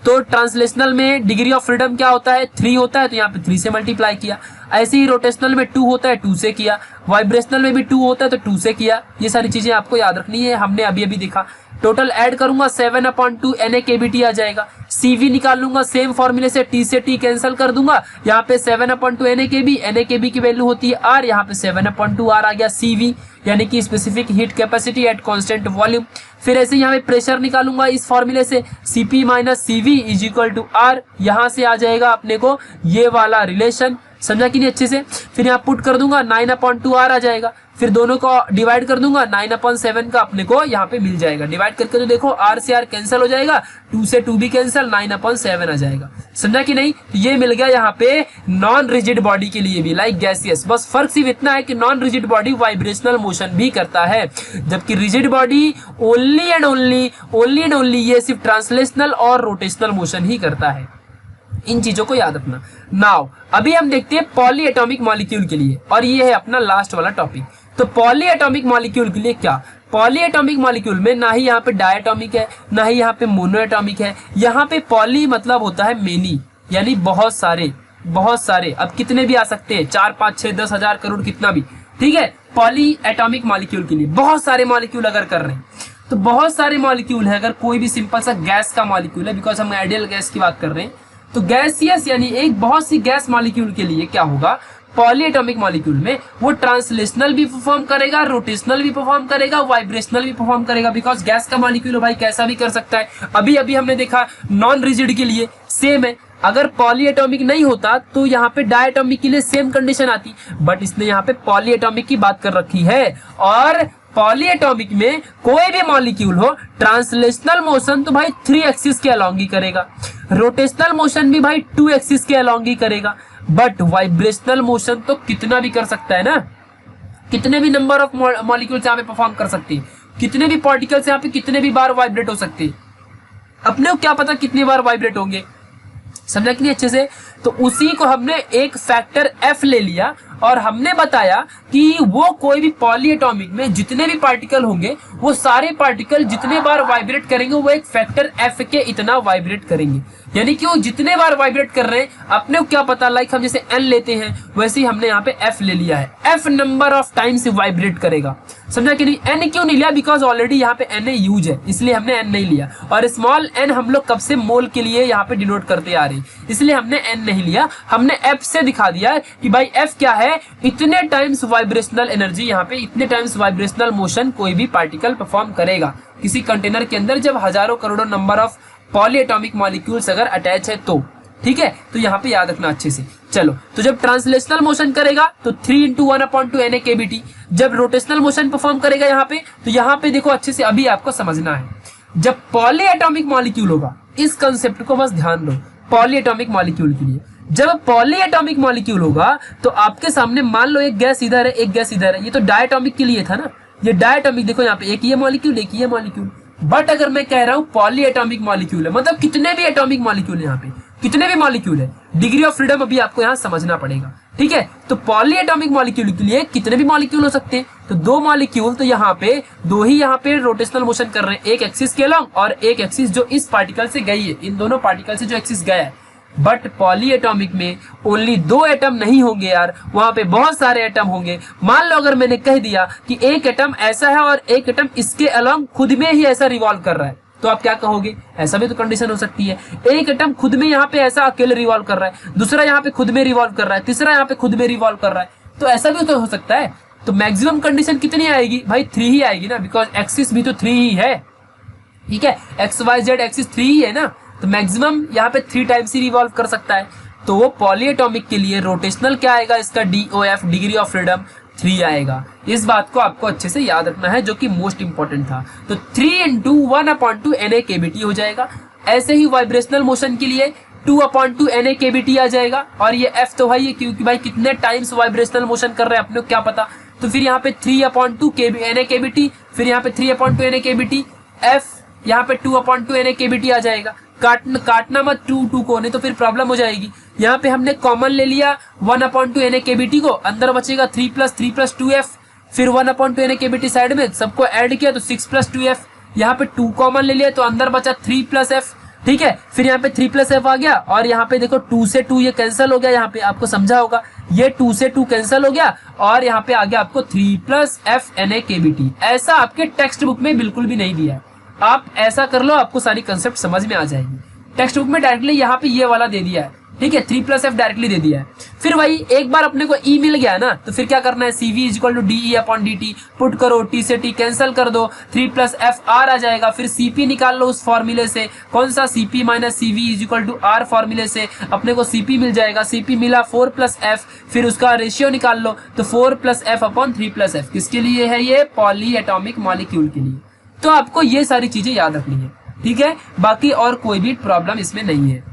तो ट्रांसलेशनल में डिग्री ऑफ फ्रीडम क्या होता है? 3 होता है, तो यहाँ पे 3 से मल्टीप्लाई किया। ऐसे ही रोटेशनल में 2 होता है, 2 से किया। वाइब्रेशनल में भी 2 होता है, तो 2 से किया। ये सारी चीजें आपको याद रखनी है, हमने अभी अभी देखा। टोटल ऐड करूंगा 7/2 NA/kBT आ जाएगा। CV निकाल लूंगा सेम फॉर्मूले से, T से T कैंसिल कर दूंगा। यहाँ पे 7/2 NA/kB, NA/kB की वैल्यू होती है R, यहाँ पे 7/2 R आ गया CV, यानी कि specific heat capacity at constant volume. फिर ऐसे यहाँ पे प्रेशर निकालूंगा इस फॉर्मूले से, CP - CV = R। यहाँ से आ जाएगा अपने को ये वाला रिलेशन, समझा कि नहीं अच्छे से? फिर यहाँ पुट कर दूंगा 9/2 R आ जाएगा। फिर दोनों को डिवाइड कर दूंगा, 9/7 का अपने को यहाँ पे मिल जाएगा। डिवाइड करके तो देखो R से R कैंसिल हो जाएगा, 2 से 2 भी कैंसिल, 9/7 आ जाएगा। समझा कि नहीं? तो ये मिल गया यहाँ पे नॉन रिजिड बॉडी के लिए भी, लाइक गैसियस। बस फर्क सिर्फ इतना है कि non rigid body vibrational motion भी करता है, जबकि rigid body only and only ये सिर्फ ट्रांसलेशनल और रोटेशनल मोशन ही करता है। इन चीजों को याद रखना। नाउ अभी हम देखते हैं पॉली एटॉमिक मॉलिक्यूल के लिए, और ये है अपना लास्ट वाला टॉपिक। तो पॉली एटॉमिक मॉलिक्यूल के लिए क्या? पॉली एटॉमिक मॉलिक्यूल में ना ही यहाँ पे डायटॉमिक है, ना ही यहाँ पे मोनो एटॉमिक है। यहाँ पे पॉली मतलब होता है मेनी, यानी बहुत सारे। अब कितने भी आ सकते हैं, 4, 5, 6, 10 हजार करोड़, कितना भी। ठीक है, पॉली एटॉमिक मॉलिक्यूल के लिए बहुत सारे मॉलिक्यूल अगर कर रहे हैं, तो बहुत सारे मॉलिक्यूल है। अगर कोई भी सिंपल सा गैस का मॉलिक्यूल है, बिकॉज हम आइडियल गैस की बात कर रहे हैं, तो गैसियस यानी एक बहुत सी गैस मॉलिक्यूल के लिए क्या होगा, पॉलीएटॉमिक मॉलिक्यूल में वो ट्रांसलेशनल भी परफॉर्म करेगा, रोटेशनल भी परफॉर्म करेगा, वाइब्रेशनल भी परफॉर्म करेगा, बिकॉज गैस का मॉलिक्यूल भाई कैसा भी कर सकता है। अभी अभी हमने देखा नॉन रिजिड के लिए सेम है, अगर पॉलीएटॉमिक नहीं होता तो यहाँ पे डायटॉमिक के लिए सेम कंडीशन आती, बट इसने यहाँ पे पॉलीएटॉमिक की बात कर रखी है। और पॉलीएटॉमिक में कोई भी मॉलिक्यूल हो, ट्रांसलेशनल मोशन तो भाई 3 एक्सिस के अलोंग ही करेगा, रोटेशनल मोशन भी भाई 2 एक्सिस के अलोंग ही करेगा, बट वाइब्रेशनल मोशन तो कितना भी कर सकता है ना, कितने भी नंबर ऑफ मॉलिक्यूल्स यहाँ पे परफॉर्म कर सकते हैं, कितने भी पार्टिकल्स यहाँ पे कितने भी बार वाइब्रेट हो सकते हैं, अपने को क्या पता कितनी बार वाइब्रेट होंगे, समझा कि नहीं अच्छे से। तो उसी को हमने एक फैक्टर एफ ले लिया और हमने बताया कि वो कोई भी पॉलीएटॉमिक में जितने भी पार्टिकल होंगे वो सारे पार्टिकल जितने बार वाइब्रेट करेंगे वो एक फैक्टर एफ के इतना वाइब्रेट करेंगे, यानी कि वो जितने बार वाइब्रेट कर रहे हैं अपने को क्या पता, लाइक हम जैसे एन लेते हैं वैसे ही हमने यहाँ पे एफ ले लिया है, F number of times vibrate करेगा, समझा कि नहीं। एन क्यों नहीं लिया, बिकॉज ऑलरेडी यहाँ पे एन यूज है इसलिए हमने एन नहीं लिया, और स्मॉल एन हम लोग कब से मोल के लिए यहाँ पे डिनोट करते आ रहे हैं इसलिए हमने एन नहीं लिया, हमने एफ से दिखा दिया कि भाई एफ क्या है, इतने टाइम्स वाइब्रेशनल एनर्जी, यहाँ पे इतने टाइम्स वाइब्रेशनल मोशन कोई भी पार्टिकल परफॉर्म करेगा किसी कंटेनर के अंदर जब हजारों करोड़ों नंबर ऑफ पॉलीएटॉमिक मॉलिक्यूल्स अगर अटैच है तो, ठीक है। तो यहाँ पे याद रखना अच्छे से। चलो, तो जब ट्रांसलेशनल मोशन करेगा तो 3 × 1/2 NaKBT, जब रोटेशनल मोशन परफॉर्म करेगा यहाँ पे, तो यहाँ पे देखो अच्छे से, अभी आपको समझना है, जब पॉलीएटॉमिक मॉलिक्यूल होगा, इस कंसेप्ट को बस ध्यान दो, पॉलीएटॉमिक मॉलिक्यूल के लिए जब पॉलीएटॉमिक मॉलिक्यूल होगा तो आपके सामने मान लो एक गैस इधर है एक गैस इधर है, ये तो डायटॉमिक के लिए था ना, ये डायटॉमिक देखो यहाँ पे एक ये मॉलिक्यूल एक ये मॉलिक्यूल, बट अगर मैं कह रहा हूँ पॉलीएटॉमिक मॉलिक्यूल है, मतलब कितने भी एटॉमिक मॉलिक्यूल है यहाँ पे, कितने भी मॉलिक्यूल है, डिग्री ऑफ फ्रीडम अभी आपको यहाँ समझना पड़ेगा, ठीक है। तो पॉलीएटॉमिक मॉलिक्यूल के लिए कितने भी मॉलिक्यूल हो सकते हैं, तो 2 मॉलिक्यूल, तो यहाँ पे 2 ही यहाँ पे रोटेशनल मोशन कर रहे हैं, एक एक्सिस के अलोंग और एक एक्सिस जो इस पार्टिकल से गई है, इन दोनों पार्टिकल से जो एक्सिस गया है। बट पॉलीएटॉमिक में ओनली 2 एटम नहीं होंगे यार, वहां पे बहुत सारे एटम होंगे। मान लो अगर मैंने कह दिया कि एक एटम ऐसा है और एक एटम इसके अलोंग खुद में ही ऐसा रिवॉल्व कर रहा है, तो आप क्या कहोगे, ऐसा भी तो कंडीशन हो सकती है, एक एटम खुद में यहाँ पे ऐसा अकेले रिवॉल्व कर रहा है, दूसरा यहाँ पे खुद में रिवॉल्व कर रहा है, तीसरा यहाँ पे खुद में रिवॉल्व कर रहा है, तो ऐसा भी तो हो सकता है। तो मैक्सिमम कंडीशन कितनी आएगी भाई, 3 ही आएगी ना, बिकॉज एक्सिस भी तो 3 ही है, ठीक है, XYZ एक्सिस 3 ही है ना, तो मैक्सिमम यहाँ पे 3 टाइम्स ही रिवॉल्व कर सकता है। तो वो पॉलीएटॉमिक के लिए रोटेशनल क्या आएगा, इसका DOF डिग्री ऑफ फ्रीडम 3 आएगा। इस बात को आपको अच्छे से याद रखना है, जो कि मोस्ट इंपॉर्टेंट था। तो 3 × 1/2 NaKBT हो जाएगा। ऐसे ही वाइब्रेशनल मोशन के लिए 2/2 NaKBT आ जाएगा, और ये F तो भाई, क्योंकि भाई कितने टाइम्स वाइब्रेशनल मोशन कर रहे हैं अपने को क्या पता, तो फिर यहाँ पे 3/2 NaKBT, फिर यहाँ पे 3/2 NaKBT, F यहाँ पे 2/2 NaKBT आ जाएगा। काटना मत 2 को, नहीं तो फिर प्रॉब्लम हो जाएगी। यहाँ पे हमने कॉमन ले लिया 1/2 NaKBT को, अंदर बचेगा 3 + 3 + 2F, फिर 1/2 NaKBT साइड में, सबको ऐड किया तो 6 + 2F, यहाँ पे 2 कॉमन ले लिया तो अंदर बचा 3 + F, ठीक है। फिर यहाँ पे 3 + F आ गया, और यहाँ पे देखो 2 से 2 ये कैंसिल हो गया, यहाँ पे आपको समझा होगा, ये 2 से 2 कैंसिल हो गया, और यहाँ पे आ गया आपको 3 + F NaKBT। ऐसा आपके टेक्स्ट बुक में बिल्कुल भी नहीं दिया है, आप ऐसा कर लो, आपको सारी कंसेप्ट समझ में आ जाएगी। टेक्स्ट बुक में डायरेक्टली यहाँ पे ये वाला दे दिया है, ठीक है, 3 + F डायरेक्टली दे दिया है। फिर वही एक बार अपने को E मिल गया ना, तो फिर क्या करना है, CV = DE/dt, पुट करो, T से T कैंसिल कर दो, 3 + F R आ जाएगा। फिर CP निकाल लो उस फॉर्मूले से, कौन सा, CP - CV = R फॉर्मूले से अपने को CP मिल जाएगा। CP मिला 4 + F, फिर उसका रेशियो निकाल लो, तो 4 + F/3 + F किसके लिए है, ये पॉलीएटॉमिक मॉलिक्यूल के लिए। तो आपको ये सारी चीजें याद रखनी है, ठीक है, बाकी और कोई भी प्रॉब्लम इसमें नहीं है।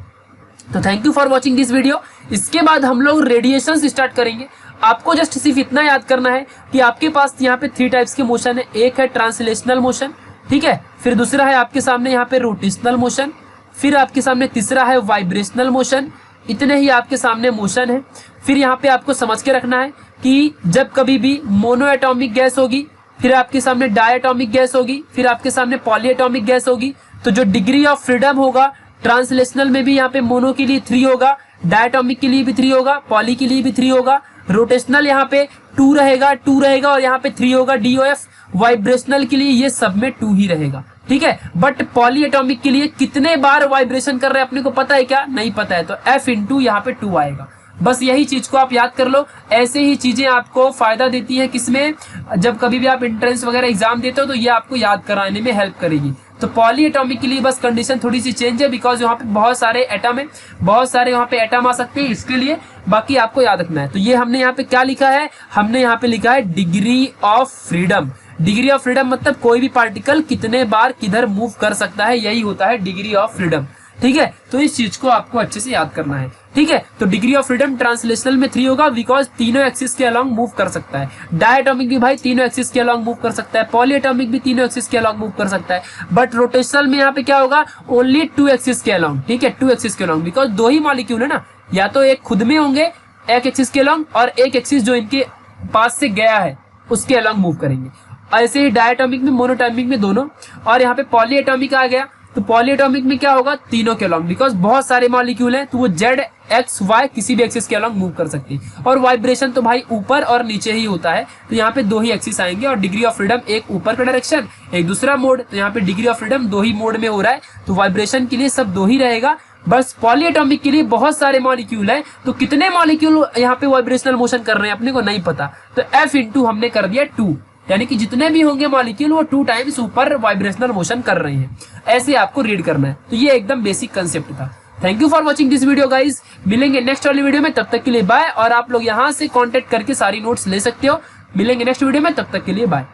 तो thank you for watching this video. इसके बाद हम लोग रेडिएशन स्टार्ट करेंगे। आपको जस्ट सिर्फ इतना याद करना है कि आपके पास यहाँ पे 3 टाइप्स के मोशन है, एक है ट्रांसलेशनल मोशन, ठीक है, फिर दूसरा है आपके सामने यहाँ पे रोटेशनल मोशन, फिर आपके सामने तीसरा है वाइब्रेशनल मोशन। इतने ही आपके सामने मोशन है। फिर यहाँ पे आपको समझ के रखना है कि जब कभी भी मोनोएटॉमिक गैस होगी, फिर आपके सामने डायटॉमिक गैस होगी, फिर आपके सामने पॉलीएटॉमिक गैस होगी, तो जो डिग्री ऑफ फ्रीडम होगा ट्रांसलेशनल में भी यहाँ पे मोनो के लिए 3 होगा, डायटॉमिक के लिए भी 3 होगा, पॉली के लिए भी 3 होगा, रोटेशनल यहाँ पे 2 रहेगा और यहाँ पे 3 होगा DOF। वाइब्रेशनल के लिए ये सब में 2 ही रहेगा, ठीक है। बट पॉलीएटॉमिक के लिए कितने बार वाइब्रेशन कर रहे हैं अपने को पता है क्या? नहीं पता है, तो F इंटू यहाँ पे 2 आएगा। बस यही चीज को आप याद कर लो। ऐसे ही चीजें आपको फायदा देती है किसमें, जब कभी भी आप एंट्रेंस वगैरह एग्जाम देते हो तो ये आपको याद कराने में हेल्प करेगी। तो पॉलीएटॉमिक के लिए बस कंडीशन थोड़ी सी चेंज है, बिकॉज यहाँ पे बहुत सारे एटम है, बहुत सारे यहाँ पे एटम आ सकते हैं, इसके लिए बाकी आपको याद रखना है। तो ये हमने यहाँ पे क्या लिखा है, हमने यहाँ पे लिखा है degree of freedom. Degree of freedom मतलब कोई भी पार्टिकल कितने बार किधर मूव कर सकता है, यही होता है डिग्री ऑफ फ्रीडम, ठीक है। तो इस चीज को आपको अच्छे से याद करना है, ठीक है। तो डिग्री ऑफ फ्रीडम ट्रांसलेशनल में 3 होगा, बिकॉज तीनों एक्सिस के अलोंग मूव कर सकता है। डायटोमिक भी भाई तीनों एक्सिस के अलोंग मूव कर सकता है, पॉलीएटॉमिक भी तीनों एक्सिस के अलोंग मूव कर सकता है। बट रोटेशनल में यहाँ पे क्या होगा, ओनली 2 एक्सिस के अलोंग, ठीक है, 2 एक्सिस के अलोंग, बिकॉज 2 ही मॉलिक्यूल है ना, या तो एक खुद में होंगे एक एक्सिस के अलोंग और एक एक्सिस जो इनके पास से गया है उसके अलोंग मूव करेंगे। ऐसे ही डायटोमिक में, मोनोटॉमिक में दोनों। और यहाँ पे पॉलीएटॉमिक आ गया, तो पॉलीएटॉमिक में क्या होगा, तीनों के अलोंग, बिकॉज बहुत सारे मॉलिक्यूल हैं तो वो Z, X, Y किसी भी एक्सिस के अलोंग मूव कर सकते हैं। और वाइब्रेशन तो भाई ऊपर और नीचे ही होता है, तो यहाँ पे 2 ही एक्सिस आएंगे। और डिग्री ऑफ फ्रीडम एक ऊपर का डायरेक्शन, एक दूसरा मोड, तो यहाँ पे degree of freedom 2 he mode में हो रहा है, तो वाइब्रेशन के लिए सब 2 ही रहेगा। बस पॉलीएटॉमिक के लिए बहुत सारे मॉलिक्यूल हैं, तो कितने मॉलिक्यूल यहाँ पे वाइब्रेशनल मोशन कर रहे हैं अपने को नहीं पता, तो F इंटू हमने कर दिया 2, यानी कि जितने भी होंगे मॉलिक्यूल वो 2 टाइम्स ऊपर वाइब्रेशनल मोशन कर रहे हैं। ऐसे आपको रीड करना है। तो ये एकदम बेसिक कंसेप्ट था। Thank you for watching this video guys. मिलेंगे नेक्स्ट वाली वीडियो में, तब तक के लिए बाय। और आप लोग यहाँ से कॉन्टेक्ट करके सारी नोट्स ले सकते हो। मिलेंगे नेक्स्ट वीडियो में, तब तक के लिए बाय।